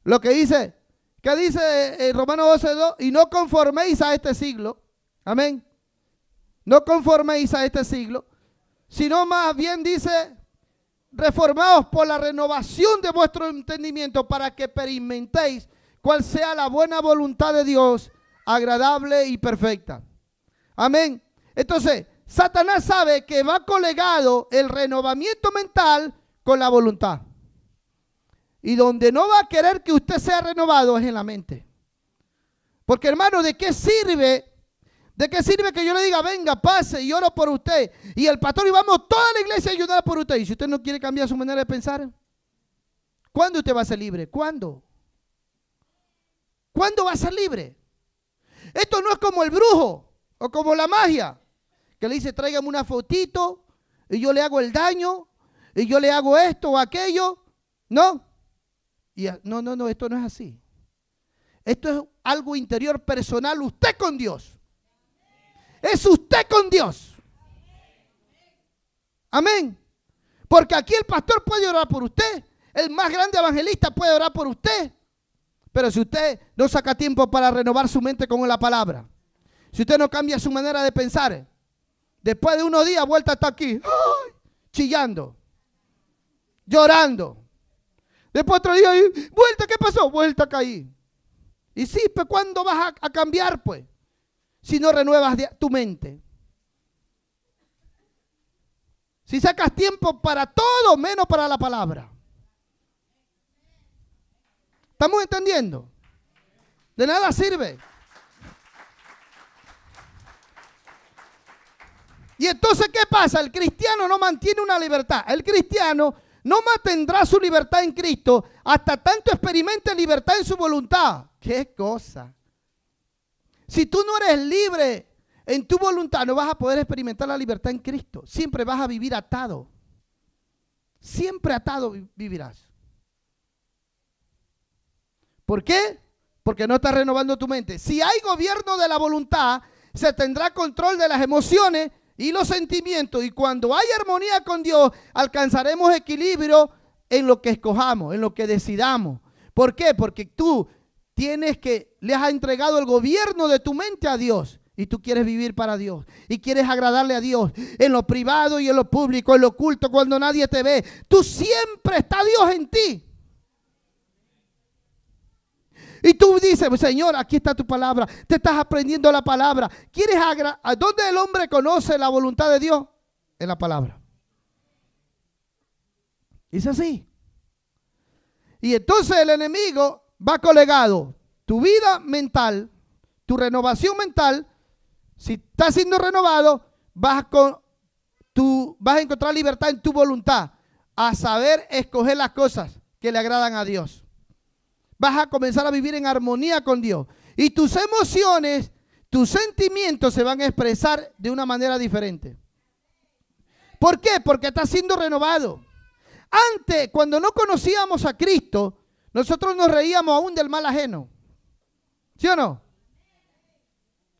Lo que dice, ¿qué dice Romanos 12:2? Y no conforméis a este siglo. Amén. No conforméis a este siglo, sino más bien dice, reformaos por la renovación de vuestro entendimiento para que experimentéis cuál sea la buena voluntad de Dios, agradable y perfecta. Amén. Entonces, Satanás sabe que va colegado el renovamiento mental con la voluntad. Y donde no va a querer que usted sea renovado es en la mente. Porque hermano, ¿de qué sirve? ¿De qué sirve que yo le diga, venga, pase y oro por usted? Y el pastor y vamos toda la iglesia a ayudar por usted. Y si usted no quiere cambiar su manera de pensar, ¿cuándo usted va a ser libre? ¿Cuándo? ¿Cuándo va a ser libre? Esto no es como el brujo o como la magia, que le dice, tráigame una fotito y yo le hago el daño y yo le hago esto o aquello. No. No, esto no es así. Esto es algo interior personal, usted con Dios. Es usted con Dios. Amén. Porque aquí el pastor puede orar por usted. El más grande evangelista puede orar por usted. Pero si usted no saca tiempo para renovar su mente con la palabra, si usted no cambia su manera de pensar, después de unos días vuelta hasta aquí, ¡ay!, chillando. llorando. Después otro día, vuelta, ¿qué pasó? Vuelta, caí. Y sí, pues ¿cuándo vas a cambiar, pues? Si no renuevas tu mente. Si sacas tiempo para todo, menos para la palabra. ¿Estamos entendiendo? De nada sirve. Y entonces, ¿qué pasa? El cristiano no mantiene una libertad. El cristiano no mantendrá su libertad en Cristo hasta tanto experimente libertad en su voluntad. ¿Qué cosa? Si tú no eres libre en tu voluntad, no vas a poder experimentar la libertad en Cristo. Siempre vas a vivir atado. Siempre atado vivirás. ¿Por qué? Porque no estás renovando tu mente. Si hay gobierno de la voluntad, se tendrá control de las emociones y los sentimientos. Y cuando hay armonía con Dios, alcanzaremos equilibrio en lo que escojamos, en lo que decidamos. ¿Por qué? Porque tú le has entregado el gobierno de tu mente a Dios. Y tú quieres vivir para Dios. Y quieres agradarle a Dios en lo privado y en lo público, en lo oculto, cuando nadie te ve. Tú siempre está Dios en ti. Y tú dices, Señor, aquí está tu palabra. Te estás aprendiendo la palabra. ¿Dónde el hombre conoce la voluntad de Dios? En la palabra. Es así. Y entonces el enemigo va colegado. Tu vida mental, tu renovación mental, si estás siendo renovado, vas a encontrar libertad en tu voluntad. A saber escoger las cosas que le agradan a Dios. Vas a comenzar a vivir en armonía con Dios. Y tus emociones, tus sentimientos se van a expresar de una manera diferente. ¿Por qué? Porque estás siendo renovado. Antes, cuando no conocíamos a Cristo, nosotros nos reíamos aún del mal ajeno. ¿Sí o no?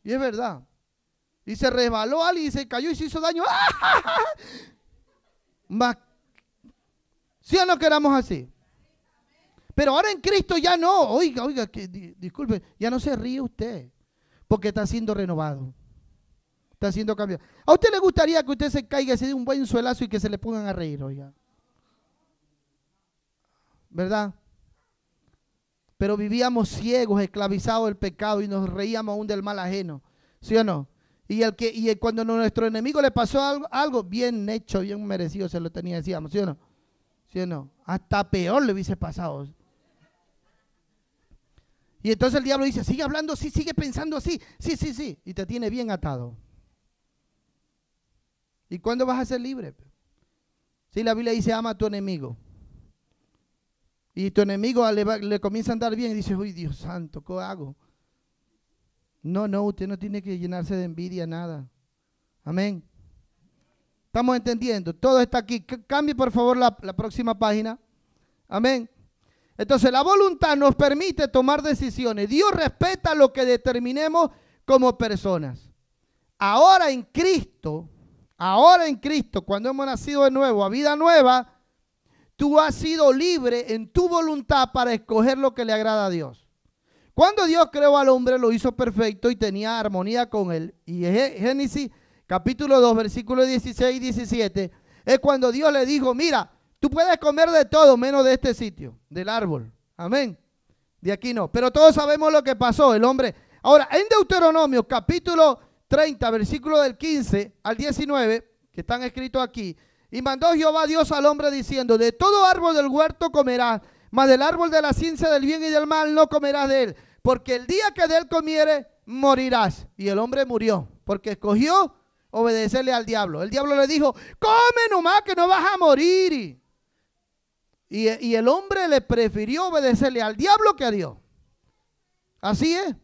Y es verdad. Y se resbaló alguien y se cayó y se hizo daño. ¿Sí o no que éramos así? Pero ahora en Cristo ya no. Oiga, disculpe, ya no se ríe usted, porque está siendo renovado. Está siendo cambiado. ¿A usted le gustaría que usted se caiga y se dé un buen suelazo y que se le pongan a reír, oiga? ¿Verdad? Pero vivíamos ciegos, esclavizados del pecado y nos reíamos aún del mal ajeno. ¿Sí o no? Y cuando a nuestro enemigo le pasó algo bien hecho, bien merecido, se lo tenía, decíamos, ¿sí o no? ¿Sí o no? Hasta peor le hubiese pasado. Y entonces el diablo dice, sigue hablando así, sigue pensando así, sí, y te tiene bien atado. ¿Y cuándo vas a ser libre? Si la Biblia dice, ama a tu enemigo. Y tu enemigo le comienza a andar bien y dice, uy, Dios santo, ¿qué hago? No, usted no tiene que llenarse de envidia, nada. Amén. ¿Estamos entendiendo? Todo está aquí. Cambie por favor la próxima página. Amén. Entonces la voluntad nos permite tomar decisiones. Dios respeta lo que determinemos como personas. Ahora en Cristo, cuando hemos nacido de nuevo, a vida nueva, tú has sido libre en tu voluntad para escoger lo que le agrada a Dios. Cuando Dios creó al hombre, lo hizo perfecto y tenía armonía con él. Y Génesis capítulo 2, versículos 16 y 17, es cuando Dios le dijo, mira, tú puedes comer de todo menos de este sitio, del árbol. Amén. De aquí no. Pero todos sabemos lo que pasó, el hombre. Ahora, en Deuteronomio capítulo 30, versículo del 15 al 19, que están escritos aquí, y mandó Jehová Dios al hombre diciendo, de todo árbol del huerto comerás, mas del árbol de la ciencia del bien y del mal no comerás de él, porque el día que de él comiere, morirás. Y el hombre murió, porque escogió obedecerle al diablo. El diablo le dijo, come nomás que no vas a morir. Y el hombre le prefirió obedecerle al diablo que a Dios. Así es.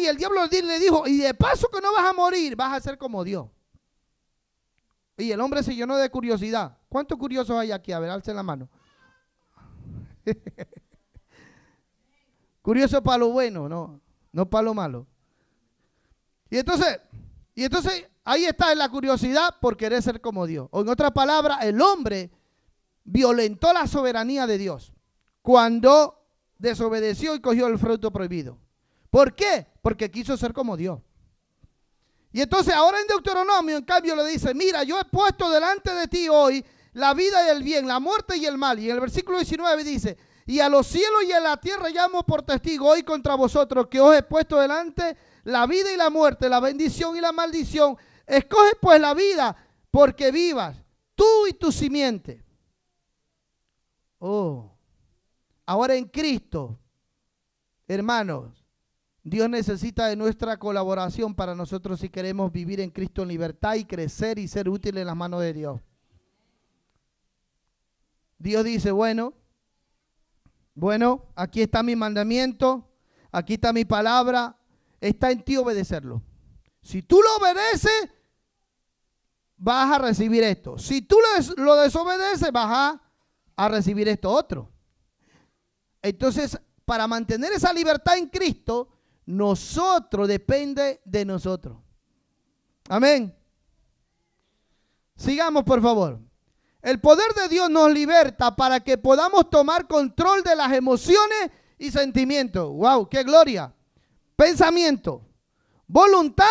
Y el diablo le dijo, y de paso que no vas a morir, vas a ser como Dios. Y el hombre se llenó de curiosidad. ¿Cuántos curiosos hay aquí? A ver, alcen la mano. Curioso para lo bueno, no para lo malo. Y entonces ahí está la curiosidad por querer ser como Dios. O en otra palabra, el hombre violentó la soberanía de Dios cuando desobedeció y cogió el fruto prohibido. ¿Por qué? Porque quiso ser como Dios. Y entonces ahora en Deuteronomio, en cambio, le dice, mira, yo he puesto delante de ti hoy la vida y el bien, la muerte y el mal. Y en el versículo 19 dice, y a los cielos y a la tierra llamo por testigo hoy contra vosotros, que os he puesto delante la vida y la muerte, la bendición y la maldición. Escoge pues la vida, porque vivas, tú y tu simiente. Oh, ahora en Cristo, hermanos, Dios necesita de nuestra colaboración para nosotros si queremos vivir en Cristo en libertad y crecer y ser útiles en las manos de Dios. Dios dice, bueno, aquí está mi mandamiento, aquí está mi palabra, está en ti obedecerlo. Si tú lo obedeces, vas a recibir esto. Si tú lo desobedeces, vas a recibir esto otro. Entonces, para mantener esa libertad en Cristo, nosotros depende de nosotros. Amén. Sigamos, por favor. El poder de Dios nos liberta para que podamos tomar control de las emociones y sentimientos. ¡Wow! ¡Qué gloria! Pensamiento, voluntad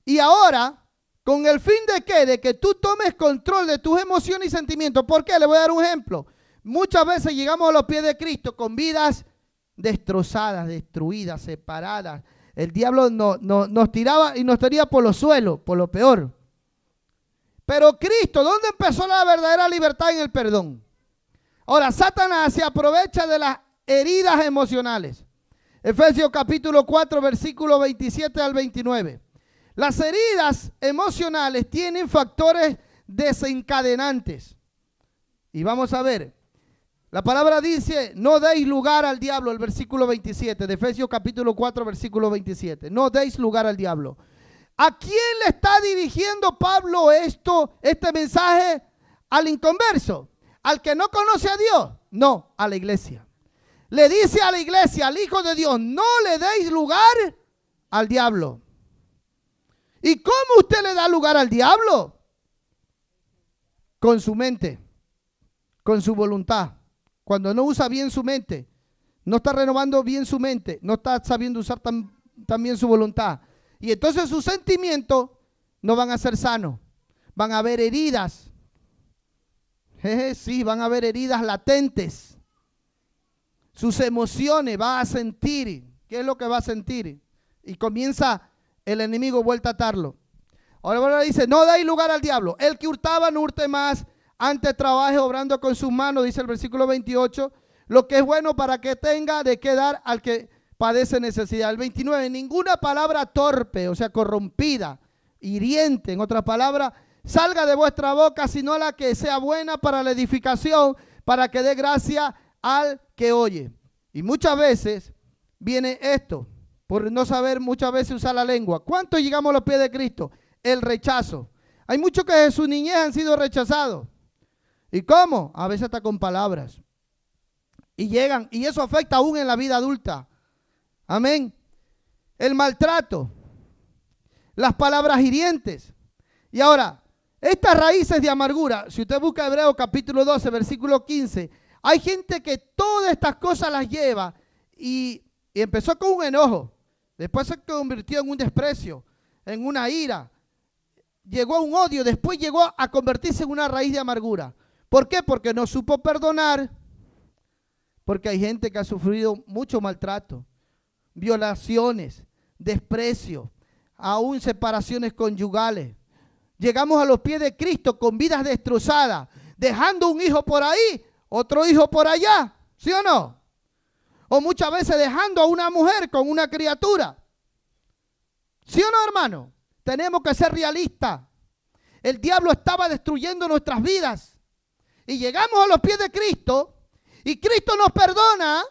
y ahora, ¿con el fin de qué? De que tú tomes control de tus emociones y sentimientos. ¿Por qué? Le voy a dar un ejemplo. Muchas veces llegamos a los pies de Cristo con vidas destrozadas, destruidas, separadas. El diablo nos tiraba y nos tiraba por los suelos, por lo peor. Pero Cristo, ¿dónde empezó la verdadera libertad? En el perdón. Ahora, Satanás se aprovecha de las heridas emocionales. Efesios capítulo 4, versículo 27 al 29. Las heridas emocionales tienen factores desencadenantes. Y vamos a ver. La palabra dice, no deis lugar al diablo, el versículo 27 de Efesios capítulo 4, versículo 27. No deis lugar al diablo. ¿A quién le está dirigiendo Pablo este mensaje? ¿Al inconverso? ¿Al que no conoce a Dios? No, a la iglesia. Le dice a la iglesia, al Hijo de Dios, no le deis lugar al diablo. ¿Y cómo usted le da lugar al diablo? Con su mente, con su voluntad. Cuando no usa bien su mente, no está renovando bien su mente, no está sabiendo usar también su voluntad. Y entonces sus sentimientos no van a ser sanos. Van a haber heridas. Sí, van a haber heridas latentes. Sus emociones va a sentir. ¿Qué es lo que va a sentir? Y comienza el enemigo vuelta a atarlo. Ahora dice, no dais lugar al diablo. El que hurtaba no hurte más, antes trabaje obrando con sus manos, dice el versículo 28, lo que es bueno para que tenga de qué dar al que padece necesidad. El 29, ninguna palabra torpe, o sea, corrompida, hiriente, en otras palabras, salga de vuestra boca, sino la que sea buena para la edificación, para que dé gracia al que oye. Y muchas veces viene esto, por no saber muchas veces usar la lengua. ¿Cuánto llegamos a los pies de Cristo? El rechazo. Hay muchos que en su niñez han sido rechazados. ¿Y cómo? A veces hasta con palabras. Y llegan, y eso afecta aún en la vida adulta. Amén. El maltrato, las palabras hirientes. Y ahora, estas raíces de amargura, si usted busca Hebreos capítulo 12, versículo 15, hay gente que todas estas cosas las lleva y empezó con un enojo, después se convirtió en un desprecio, en una ira, llegó a un odio, después llegó a convertirse en una raíz de amargura. ¿Por qué? Porque no supo perdonar, porque hay gente que ha sufrido mucho maltrato, violaciones, desprecio, aún separaciones conyugales. Llegamos a los pies de Cristo con vidas destrozadas, dejando un hijo por ahí, otro hijo por allá, ¿sí o no? O muchas veces dejando a una mujer con una criatura. ¿Sí o no, hermano? Tenemos que ser realistas. El diablo estaba destruyendo nuestras vidas. Y llegamos a los pies de Cristo, y Cristo nos perdona,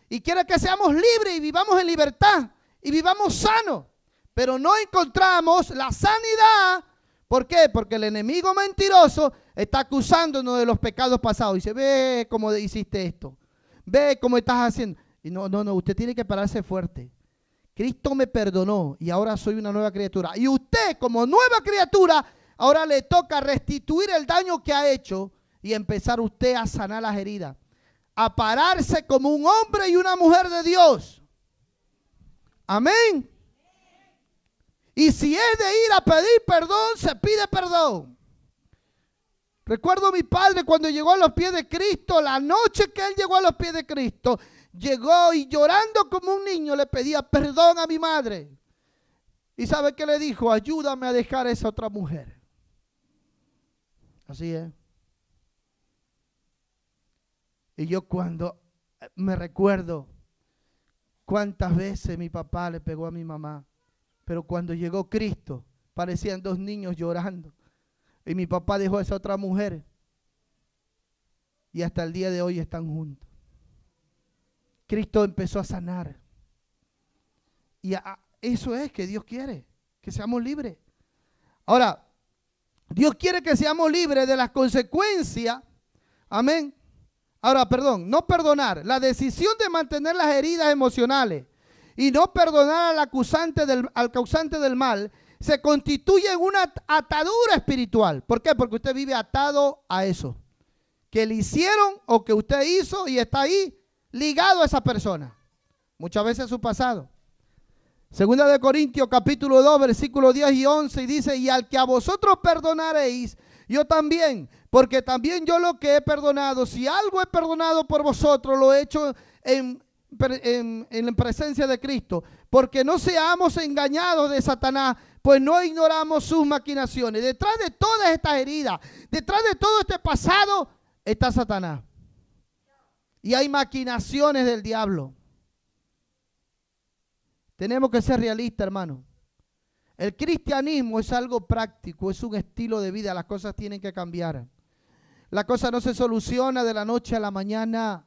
y quiere que seamos libres y vivamos en libertad, y vivamos sanos. Pero no encontramos la sanidad. ¿Por qué? Porque el enemigo mentiroso está acusándonos de los pecados pasados. Dice, ve cómo hiciste esto. Ve cómo estás haciendo. Y no, usted tiene que pararse fuerte. Cristo me perdonó y ahora soy una nueva criatura. Y usted, como nueva criatura, ahora le toca restituir el daño que ha hecho y empezar usted a sanar las heridas. A pararse como un hombre y una mujer de Dios. Amén. Y si es de ir a pedir perdón, se pide perdón. Recuerdo a mi padre cuando llegó a los pies de Cristo, la noche que él llegó a los pies de Cristo, llegó y llorando como un niño le pedía perdón a mi madre. ¿Y sabe qué le dijo? Ayúdame a dejar a esa otra mujer. Así es. Y yo cuando me recuerdo cuántas veces mi papá le pegó a mi mamá, pero cuando llegó Cristo parecían dos niños llorando. Y mi papá dejó a esa otra mujer y hasta el día de hoy están juntos. Cristo empezó a sanar. Y eso es que Dios quiere, que seamos libres. Ahora, Dios quiere que seamos libres de las consecuencias. Amén. Ahora, perdón, no perdonar. La decisión de mantener las heridas emocionales y no perdonar al causante del mal se constituye en una atadura espiritual. ¿Por qué? Porque usted vive atado a eso que le hicieron o que usted hizo y está ahí ligado a esa persona. Muchas veces su pasado. Segunda de Corintios capítulo 2 versículos 10 y 11 y dice: y al que a vosotros perdonaréis, yo también, porque también yo lo que he perdonado, si algo he perdonado por vosotros, lo he hecho en presencia de Cristo, porque no seamos engañados de Satanás, pues no ignoramos sus maquinaciones. Detrás de todas estas heridas, detrás de todo este pasado, está Satanás. Y hay maquinaciones del diablo. Tenemos que ser realistas, hermano. El cristianismo es algo práctico, es un estilo de vida. Las cosas tienen que cambiar. La cosa no se soluciona de la noche a la mañana.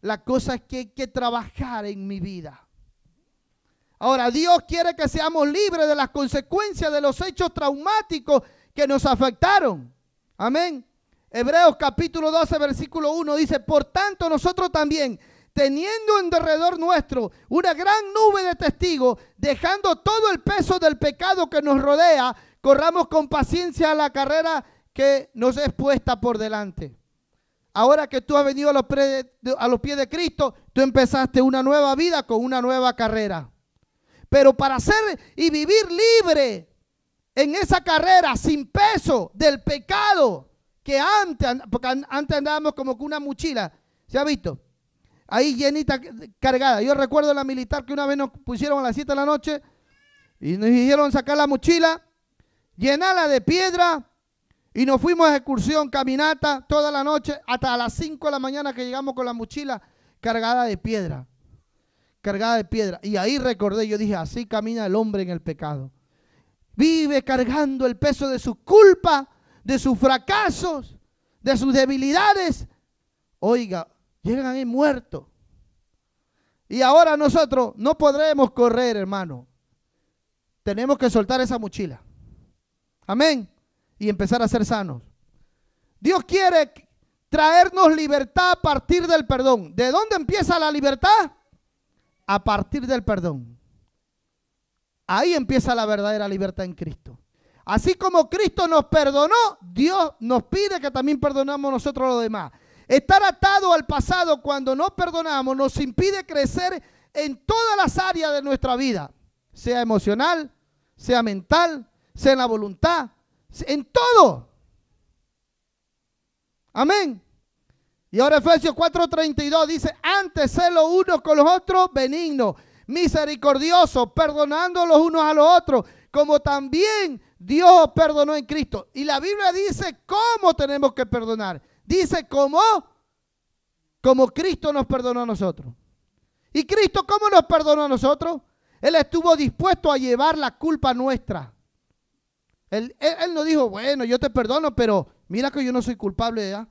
La cosa es que hay que trabajar en mi vida. Ahora, Dios quiere que seamos libres de las consecuencias de los hechos traumáticos que nos afectaron. Amén. Hebreos capítulo 12, versículo 1 dice: por tanto nosotros también, teniendo en derredor nuestro una gran nube de testigos, dejando todo el peso del pecado que nos rodea, corramos con paciencia la carrera que nos es puesta por delante. Ahora que tú has venido a los pies de Cristo, tú empezaste una nueva vida con una nueva carrera. Pero para ser y vivir libre en esa carrera, sin peso del pecado, que porque antes andábamos como con una mochila, ¿se ha visto? Ahí llenita, cargada. Yo recuerdo en la militar que una vez nos pusieron a las 7 de la noche y nos hicieron sacar la mochila, llenarla de piedra y nos fuimos a excursión, caminata, toda la noche, hasta las 5 de la mañana que llegamos con la mochila cargada de piedra. Cargada de piedra. Y ahí recordé, yo dije, así camina el hombre en el pecado. Vive cargando el peso de su culpa, de sus fracasos, de sus debilidades. Oiga, llegan ahí muertos. Y ahora nosotros no podremos correr, hermano. Tenemos que soltar esa mochila. Amén. Y empezar a ser sanos. Dios quiere traernos libertad a partir del perdón. ¿De dónde empieza la libertad? A partir del perdón. Ahí empieza la verdadera libertad en Cristo. Así como Cristo nos perdonó, Dios nos pide que también perdonamos nosotros a los demás. Estar atado al pasado cuando no perdonamos nos impide crecer en todas las áreas de nuestra vida, sea emocional, sea mental, sea en la voluntad, en todo. Amén. Y ahora Efesios 4:32 dice: antes sé los unos con los otros benignos, misericordiosos, perdonando los unos a los otros, como también Dios perdonó en Cristo. Y la Biblia dice cómo tenemos que perdonar. Dice como Cristo nos perdonó a nosotros. ¿Y Cristo cómo nos perdonó a nosotros? Él estuvo dispuesto a llevar la culpa nuestra. Él no dijo, bueno, yo te perdono, pero mira que yo no soy culpable, ¿ya?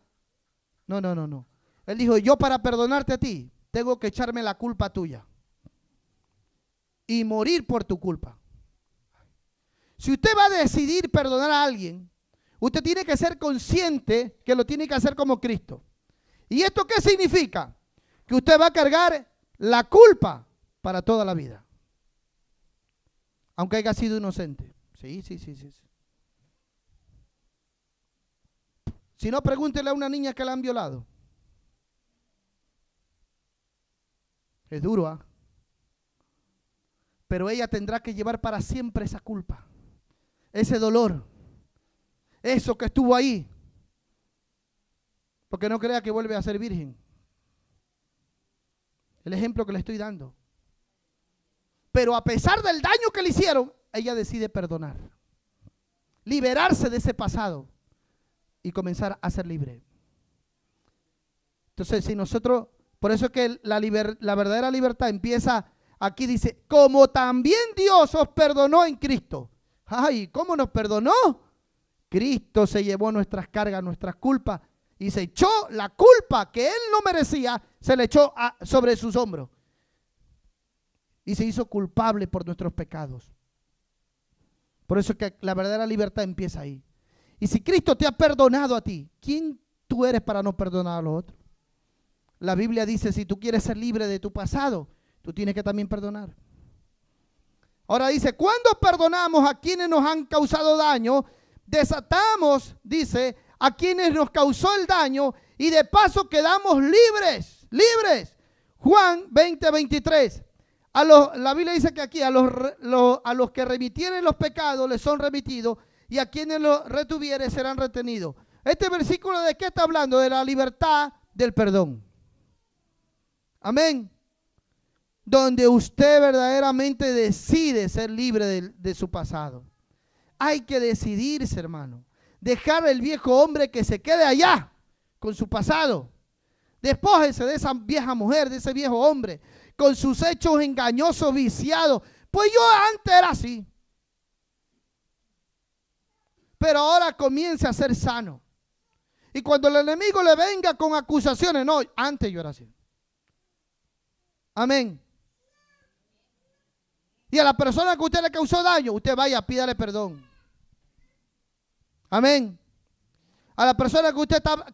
No. Él dijo, yo para perdonarte a ti, tengo que echarme la culpa tuya. Y morir por tu culpa. Si usted va a decidir perdonar a alguien, usted tiene que ser consciente que lo tiene que hacer como Cristo. ¿Y esto qué significa? Que usted va a cargar la culpa para toda la vida. Aunque haya sido inocente. Sí. Si no, pregúntele a una niña que la han violado. Es duro, ¿ah? Pero ella tendrá que llevar para siempre esa culpa, ese dolor. eso que estuvo ahí. Porque no crea que vuelve a ser virgen. El ejemplo que le estoy dando. Pero a pesar del daño que le hicieron, ella decide perdonar. Liberarse de ese pasado y comenzar a ser libre. Entonces, si nosotros, por eso es que la verdadera libertad empieza, aquí dice, como también Dios os perdonó en Cristo. Ay, ¿cómo nos perdonó? Cristo se llevó nuestras cargas, nuestras culpas, y se echó la culpa que Él no merecía, se le echó sobre sus hombros. Y se hizo culpable por nuestros pecados. Por eso es que la verdadera libertad empieza ahí. Y si Cristo te ha perdonado a ti, ¿quién tú eres para no perdonar a los otros? La Biblia dice, si tú quieres ser libre de tu pasado, tú tienes que también perdonar. Ahora dice, cuando perdonamos a quienes nos han causado daño, desatamos, dice, a quienes nos causó el daño y de paso quedamos libres, libres. Juan 20:23. La Biblia dice que aquí a los que remitieren los pecados les son remitidos y a quienes los retuvieren serán retenidos. Este versículo, ¿de qué está hablando? De la libertad del perdón. Amén. Donde usted verdaderamente decide ser libre de su pasado. Hay que decidirse, hermano. Dejar el viejo hombre que se quede allá con su pasado. Despójese de esa vieja mujer, de ese viejo hombre, con sus hechos engañosos, viciados. Pues yo antes era así. Pero ahora comience a ser sano. Y cuando el enemigo le venga con acusaciones, no, antes yo era así. Amén. Y a la persona que usted le causó daño, usted vaya, pídale perdón. Amén. A la persona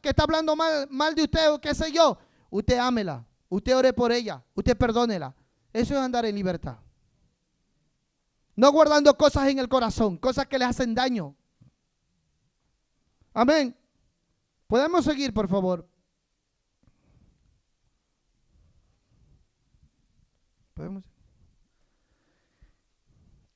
que está hablando mal de usted o qué sé yo, usted ámela, usted ore por ella, usted perdónela. Eso es andar en libertad. No guardando cosas en el corazón, cosas que le hacen daño. Amén. ¿Podemos seguir, por favor? ¿Podemos?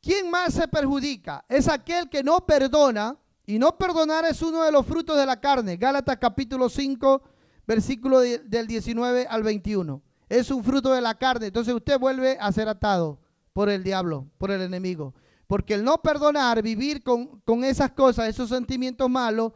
¿Quién más se perjudica? Es aquel que no perdona, y no perdonar es uno de los frutos de la carne. Gálatas capítulo 5, versículo del 19 al 21. Es un fruto de la carne. Entonces usted vuelve a ser atado por el diablo, por el enemigo. Porque el no perdonar, vivir con esas cosas, esos sentimientos malos,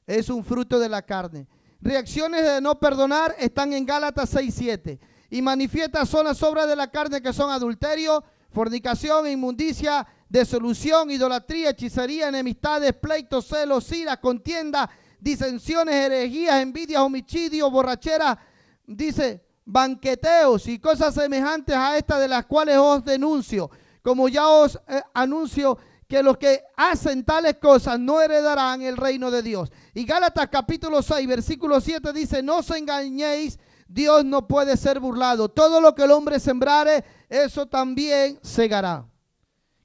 es un fruto de la carne. Reacciones de no perdonar están en Gálatas 6, 7. Y manifiestas son las obras de la carne, que son adulterio, fornicación, inmundicia, desolución, idolatría, hechicería, enemistades, pleitos, celos, ira, contienda, disensiones, herejías, envidias, homicidios, borracheras, dice, banqueteos y cosas semejantes a estas, de las cuales os denuncio. Como ya os anuncio que los que hacen tales cosas no heredarán el reino de Dios. Y Gálatas capítulo 6, versículo 7 dice, no os engañéis, Dios no puede ser burlado. Todo lo que el hombre sembrare, eso también segará.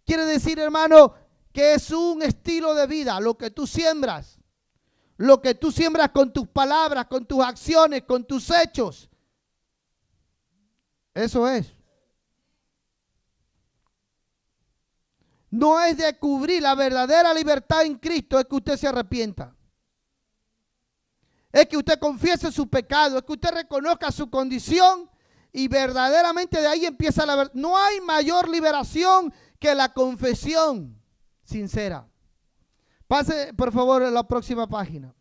Quiere decir, hermano, que es un estilo de vida. Lo que tú siembras con tus palabras, con tus acciones, con tus hechos. Eso es. No es de cubrir la verdadera libertad en Cristo, es que usted se arrepienta. Es que usted confiese su pecado, es que usted reconozca su condición y verdaderamente de ahí empieza la verdad. No hay mayor liberación que la confesión sincera. Pase por favor a la próxima página.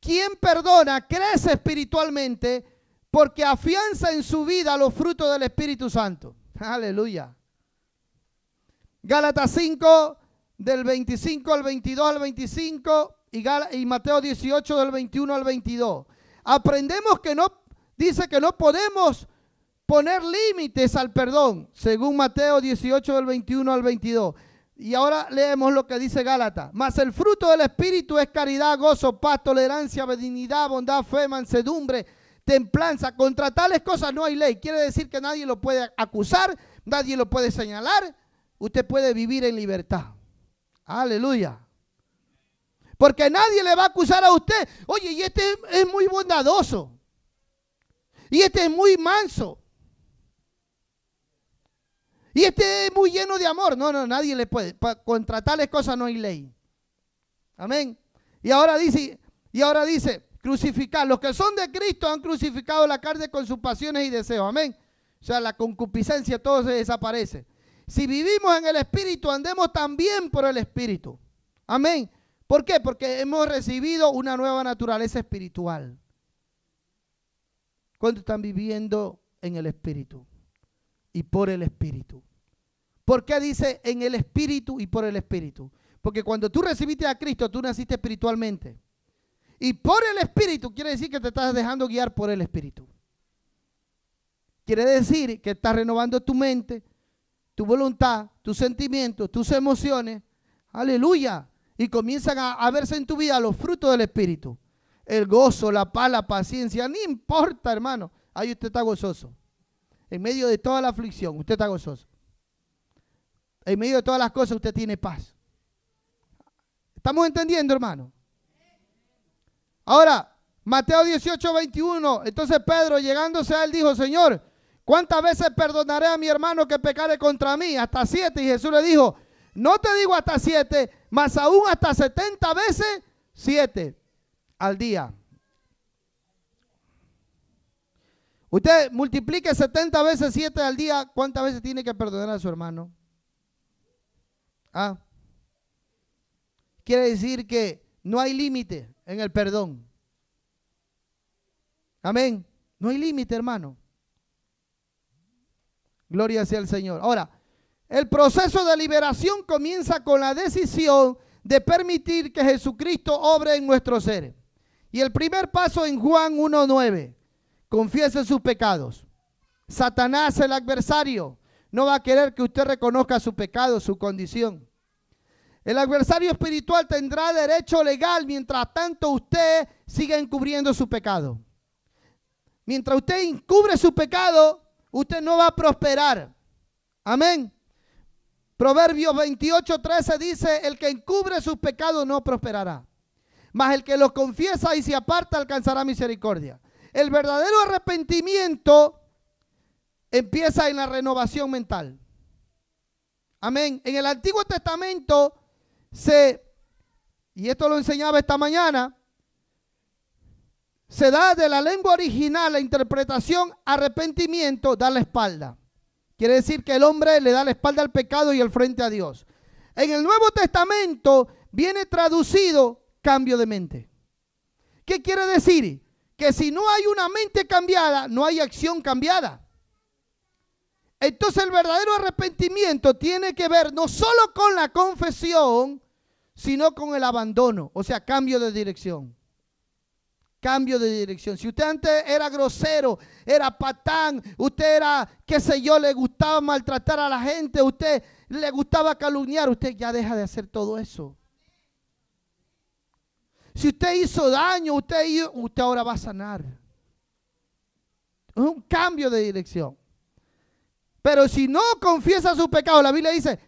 Quien perdona crece espiritualmente porque afianza en su vida los frutos del Espíritu Santo. Aleluya. Gálatas 5 del 25 al 22 al 25 y Mateo 18 del 21 al 22. Aprendemos que dice que no podemos poner límites al perdón, según Mateo 18 del 21 al 22. Y ahora leemos lo que dice Gálatas. Mas el fruto del Espíritu es caridad, gozo, paz, tolerancia, benignidad, bondad, fe, mansedumbre, templanza. Contra tales cosas no hay ley. Quiere decir que nadie lo puede acusar, nadie lo puede señalar. Usted puede vivir en libertad. Aleluya. Porque nadie le va a acusar a usted. Oye, y este es muy bondadoso. Y este es muy manso. Y este es muy lleno de amor. No, nadie le puede. Contra tales cosas no hay ley. Amén. Y ahora dice, crucificar. Los que son de Cristo han crucificado la carne con sus pasiones y deseos. Amén. O sea, la concupiscencia, todo se desaparece. Si vivimos en el Espíritu, andemos también por el Espíritu. Amén. ¿Por qué? Porque hemos recibido una nueva naturaleza espiritual. Cuando están viviendo en el Espíritu y por el Espíritu. ¿Por qué dice en el Espíritu y por el Espíritu? Porque cuando tú recibiste a Cristo, tú naciste espiritualmente. Y por el Espíritu quiere decir que te estás dejando guiar por el Espíritu. Quiere decir que estás renovando tu mente, tu voluntad, tus sentimientos, tus emociones. Aleluya. Y comienzan a verse en tu vida los frutos del Espíritu. El gozo, la paz, la paciencia. No importa, hermano. Ahí usted está gozoso. En medio de toda la aflicción, usted está gozoso. En medio de todas las cosas, usted tiene paz. ¿Estamos entendiendo, hermano? Ahora, Mateo 18:21. Entonces Pedro, llegándose a él, dijo: Señor, ¿cuántas veces perdonaré a mi hermano que pecare contra mí? Hasta 7. Y Jesús le dijo: no te digo hasta 7, mas aún hasta 70 veces 7 al día. Usted multiplique 70 veces 7 al día. ¿Cuántas veces tiene que perdonar a su hermano? Quiere decir que no hay límite en el perdón. Amén. No hay límite, hermano. Gloria sea al Señor. Ahora, el proceso de liberación comienza con la decisión de permitir que Jesucristo obre en nuestros seres. Y el primer paso en Juan 1:9, confiese sus pecados. Satanás, el adversario, no va a querer que usted reconozca su pecado, su condición. El adversario espiritual tendrá derecho legal mientras tanto usted siga encubriendo su pecado. Mientras usted encubre su pecado, usted no va a prosperar. Amén. Proverbios 28:13 dice: el que encubre sus pecados no prosperará, mas el que los confiesa y se aparta alcanzará misericordia. El verdadero arrepentimiento empieza en la renovación mental. Amén. En el Antiguo Testamento y esto lo enseñaba esta mañana, se da de la lengua original la interpretación arrepentimiento, da la espalda. Quiere decir que el hombre le da la espalda al pecado y el frente a Dios. En el Nuevo Testamento viene traducido cambio de mente. ¿Qué quiere decir? Que si no hay una mente cambiada, no hay acción cambiada. Entonces el verdadero arrepentimiento tiene que ver no solo con la confesión, sino con el abandono, o sea, cambio de dirección. Cambio de dirección. Si usted antes era grosero, era patán, usted era, qué sé yo, le gustaba maltratar a la gente, usted le gustaba calumniar, usted ya deja de hacer todo eso. Si usted hizo daño, usted ahora va a sanar. Es un cambio de dirección. Pero si no confiesa su pecado, la Biblia dice: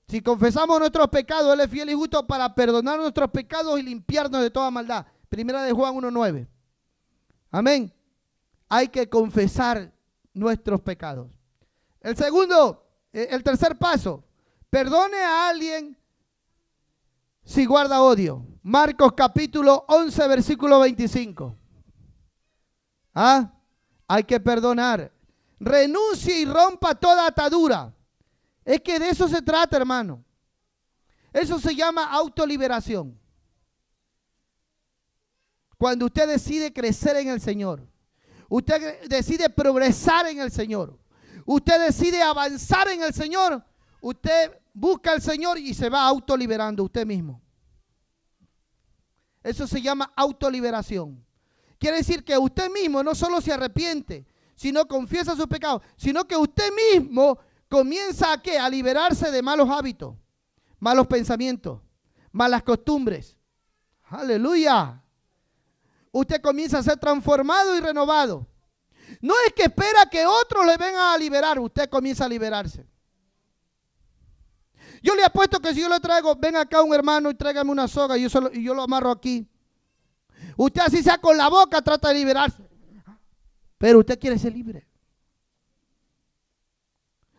si confesamos nuestros pecados, Él es fiel y justo para perdonar nuestros pecados y limpiarnos de toda maldad. Primera de Juan 1:9. Amén. Hay que confesar nuestros pecados. El tercer paso: perdone a alguien si guarda odio. Marcos capítulo 11, versículo 25. Hay que perdonar. Renuncie y rompa toda atadura. Es que de eso se trata, hermano. Eso se llama autoliberación. Cuando usted decide crecer en el Señor, usted decide progresar en el Señor, usted decide avanzar en el Señor, usted busca al Señor y se va autoliberando usted mismo. Eso se llama autoliberación. Quiere decir que usted mismo no solo se arrepiente, sino confiesa sus pecados, sino que usted mismo comienza ¿a qué? A liberarse de malos hábitos, malos pensamientos, malas costumbres. Aleluya. Usted comienza a ser transformado y renovado. No es que espera que otros le vengan a liberar, usted comienza a liberarse. Yo le apuesto que si yo le traigo, ven acá un hermano y tráigame una soga y yo lo amarro aquí. Usted así sea con la boca trata de liberarse. Pero usted quiere ser libre.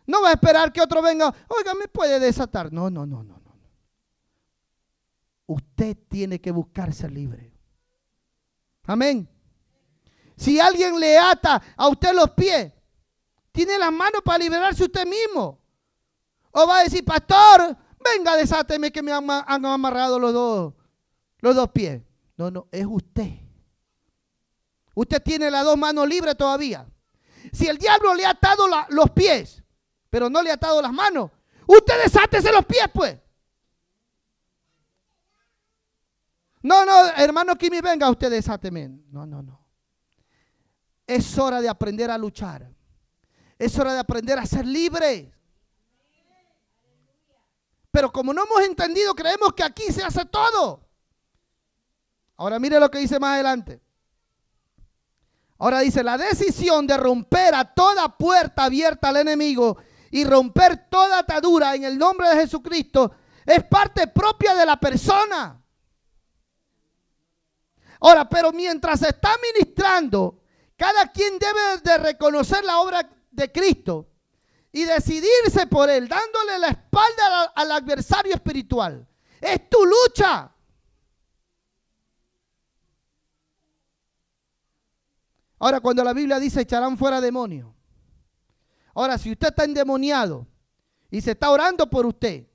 No va a esperar que otro venga, oiga, me puede desatar. No. usted tiene que buscar ser libre. Amén. Si alguien le ata a usted los pies, tiene las manos para liberarse usted mismo. O va a decir, pastor, venga, desáteme que me han amarrado los dos pies. No, no, es usted. Usted tiene las dos manos libres todavía. Si el diablo le ha atado los pies, pero no le ha atado las manos, usted desátese los pies, pues. No, no, hermano Kimi, venga, usted desáteme. No, no, no. Es hora de aprender a luchar. Es hora de aprender a ser libre. Pero como no hemos entendido, creemos que aquí se hace todo. Ahora mire lo que dice más adelante. Ahora dice, la decisión de romper a toda puerta abierta al enemigo y romper toda atadura en el nombre de Jesucristo es parte propia de la persona. Ahora, pero mientras se está ministrando, cada quien debe de reconocer la obra de Cristo y decidirse por él, dándole la espalda al adversario espiritual. Es tu lucha. Ahora, cuando la Biblia dice echarán fuera demonios. Ahora, si usted está endemoniado y se está orando por usted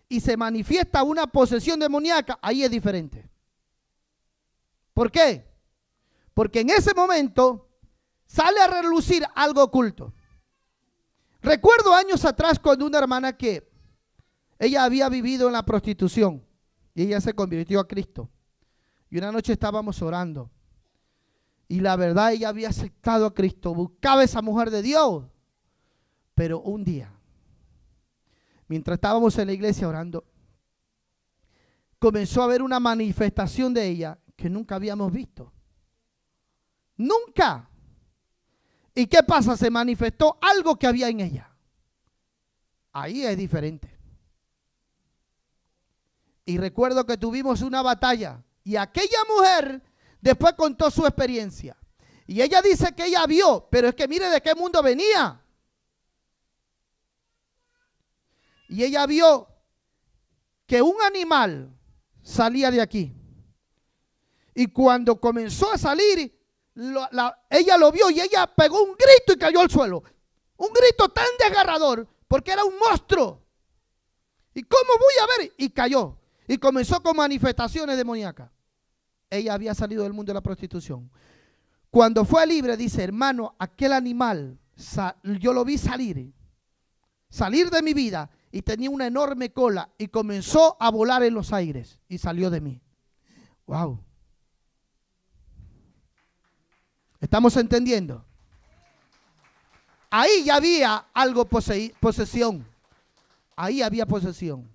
y se manifiesta una posesión demoníaca, ahí es diferente. ¿Por qué? Porque en ese momento sale a relucir algo oculto. Recuerdo años atrás cuando una hermana que ella había vivido en la prostitución y ella se convirtió a Cristo. Y una noche estábamos orando. Y la verdad ella había aceptado a Cristo, buscaba a esa mujer de Dios. Pero un día, mientras estábamos en la iglesia orando, comenzó a haber una manifestación de ella que nunca habíamos visto. Nunca. ¿Y qué pasa? Se manifestó algo que había en ella. Ahí es diferente. Y recuerdo que tuvimos una batalla y aquella mujer después contó su experiencia. Y ella dice que ella vio, pero es que mire de qué mundo venía. Y ella vio que un animal salía de aquí. Y cuando comenzó a salir, ella lo vio y ella pegó un grito y cayó al suelo. Un grito tan desgarrador porque era un monstruo. ¿Y cómo voy a ver? Y cayó. Y comenzó con manifestaciones demoníacas. Ella había salido del mundo de la prostitución. Cuando fue libre, dice, hermano, aquel animal, yo lo vi salir de mi vida y tenía una enorme cola y comenzó a volar en los aires y salió de mí. Wow. ¿Estamos entendiendo? Ahí ya había algo, posesión. Ahí había posesión.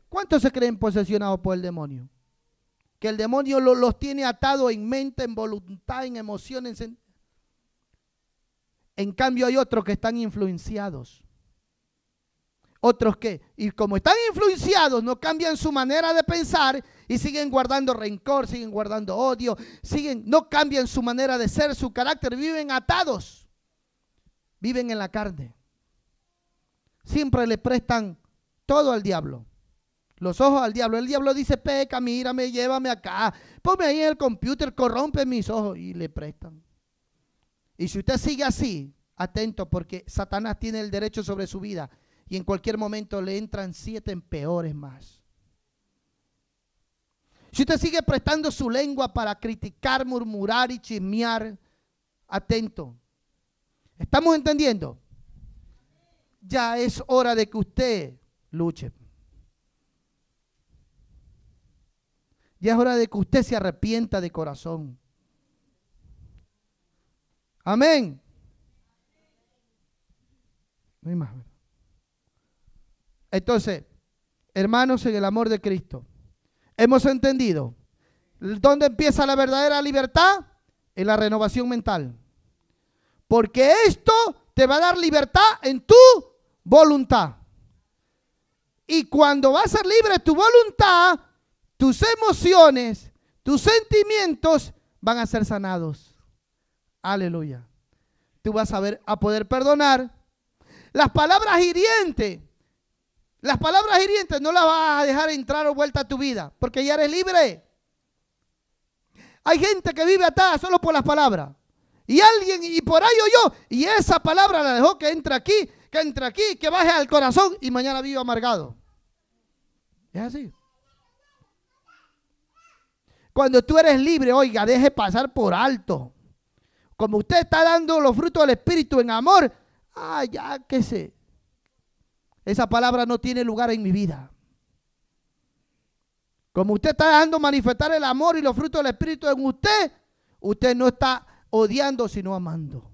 ¿Cuántos se creen posesionados por el demonio? Que el demonio los tiene atados en mente, en voluntad, en emociones. En cambio hay otros que están influenciados. Otros que, y como están influenciados, no cambian su manera de pensar y siguen guardando rencor, siguen guardando odio, no cambian su manera de ser, su carácter, viven atados, viven en la carne. Siempre le prestan todo al diablo. Los ojos al diablo. El diablo dice, peca, mírame, llévame acá, ponme ahí en el computer, corrompe mis ojos, y le prestan. Y si usted sigue así, atento, porque Satanás tiene el derecho sobre su vida y en cualquier momento le entran 7 peores más. Si usted sigue prestando su lengua para criticar, murmurar y chismear, atento. ¿Estamos entendiendo? Ya es hora de que usted luche. Ya es hora de que usted se arrepienta de corazón. Amén. No hay más. Entonces, hermanos, en el amor de Cristo, hemos entendido dónde empieza la verdadera libertad, en la renovación mental. Porque esto te va a dar libertad en tu voluntad. Y cuando va a ser libre tu voluntad, tus emociones, tus sentimientos van a ser sanados. Aleluya. Tú vas a poder perdonar. Las palabras hirientes Las palabras hirientes no las vas a dejar entrar o vuelta a tu vida, porque ya eres libre. Hay gente que vive atada solo por las palabras. Y alguien, y por ahí oyó, y esa palabra la dejó que entre aquí, que baje al corazón, y mañana vive amargado. Es así. Cuando tú eres libre, oiga, deje pasar por alto. Como usted está dando los frutos del Espíritu en amor, ya que sé. Esa palabra no tiene lugar en mi vida. Como usted está dejando manifestar el amor y los frutos del Espíritu en usted, usted no está odiando, sino amando.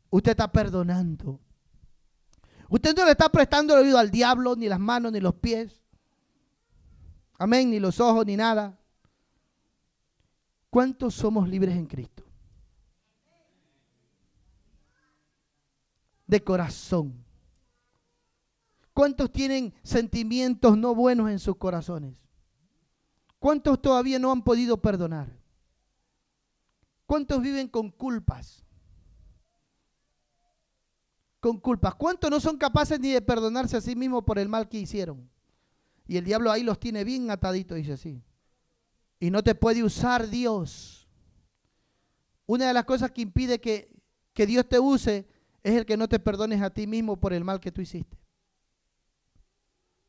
Usted está perdonando. Usted no le está prestando el oído al diablo, ni las manos, ni los pies. Amén, ni los ojos, ni nada. ¿Cuántos somos libres en Cristo? De corazón. ¿Cuántos tienen sentimientos no buenos en sus corazones? ¿Cuántos todavía no han podido perdonar? ¿Cuántos viven con culpas? Con culpas. ¿Cuántos no son capaces ni de perdonarse a sí mismos por el mal que hicieron? Y el diablo ahí los tiene bien ataditos, dice así. Y no te puede usar Dios. Una de las cosas que impide que Dios te use es el que no te perdones a ti mismo por el mal que tú hiciste.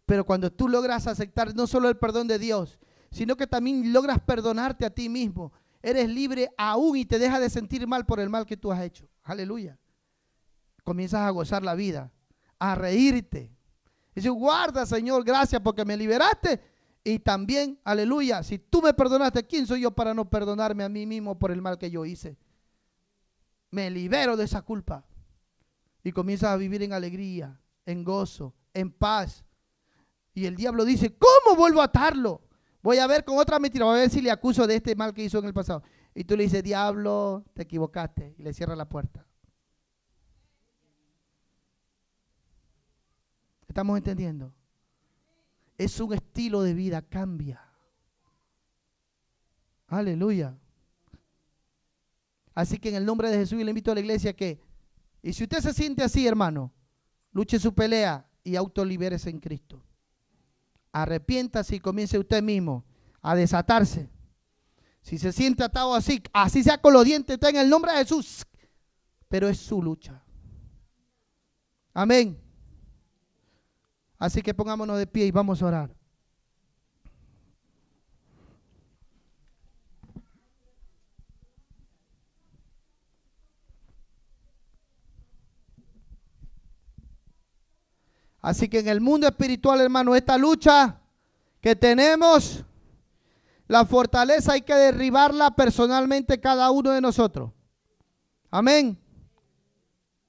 Pero cuando tú logras aceptar no solo el perdón de Dios, sino que también logras perdonarte a ti mismo, eres libre aún y te dejas de sentir mal por el mal que tú has hecho. Aleluya. Comienzas a gozar la vida, a reírte. Dices, guarda, Señor, gracias porque me liberaste. Y también, aleluya, si tú me perdonaste, ¿quién soy yo para no perdonarme a mí mismo por el mal que yo hice? Me libero de esa culpa. Y comienzas a vivir en alegría, en gozo, en paz. Y el diablo dice, ¿cómo vuelvo a atarlo? Voy a ver con otra mentira, voy a ver si le acuso de este mal que hizo en el pasado. Y tú le dices, diablo, te equivocaste. Y le cierras la puerta. ¿Estamos entendiendo? Es un estilo de vida, cambia. Aleluya. Así que en el nombre de Jesús yo le invito a la iglesia que, y si usted se siente así, hermano, luche su pelea y autolibérese en Cristo. Arrepiéntase y comience usted mismo a desatarse. Si se siente atado así, así sea con los dientes, está en el nombre de Jesús. Pero es su lucha. Amén. Así que pongámonos de pie y vamos a orar. Así que en el mundo espiritual, hermano, esta lucha que tenemos, la fortaleza hay que derribarla personalmente cada uno de nosotros. Amén.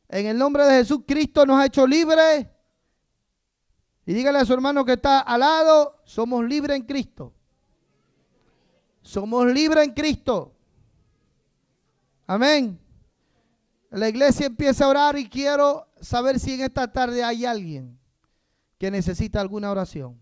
En el nombre de Jesús, Cristo nos ha hecho libres. Y dígale a su hermano que está al lado, somos libres en Cristo. Somos libres en Cristo. Amén. La iglesia empieza a orar y quiero saber si en esta tarde hay alguien que necesita alguna oración.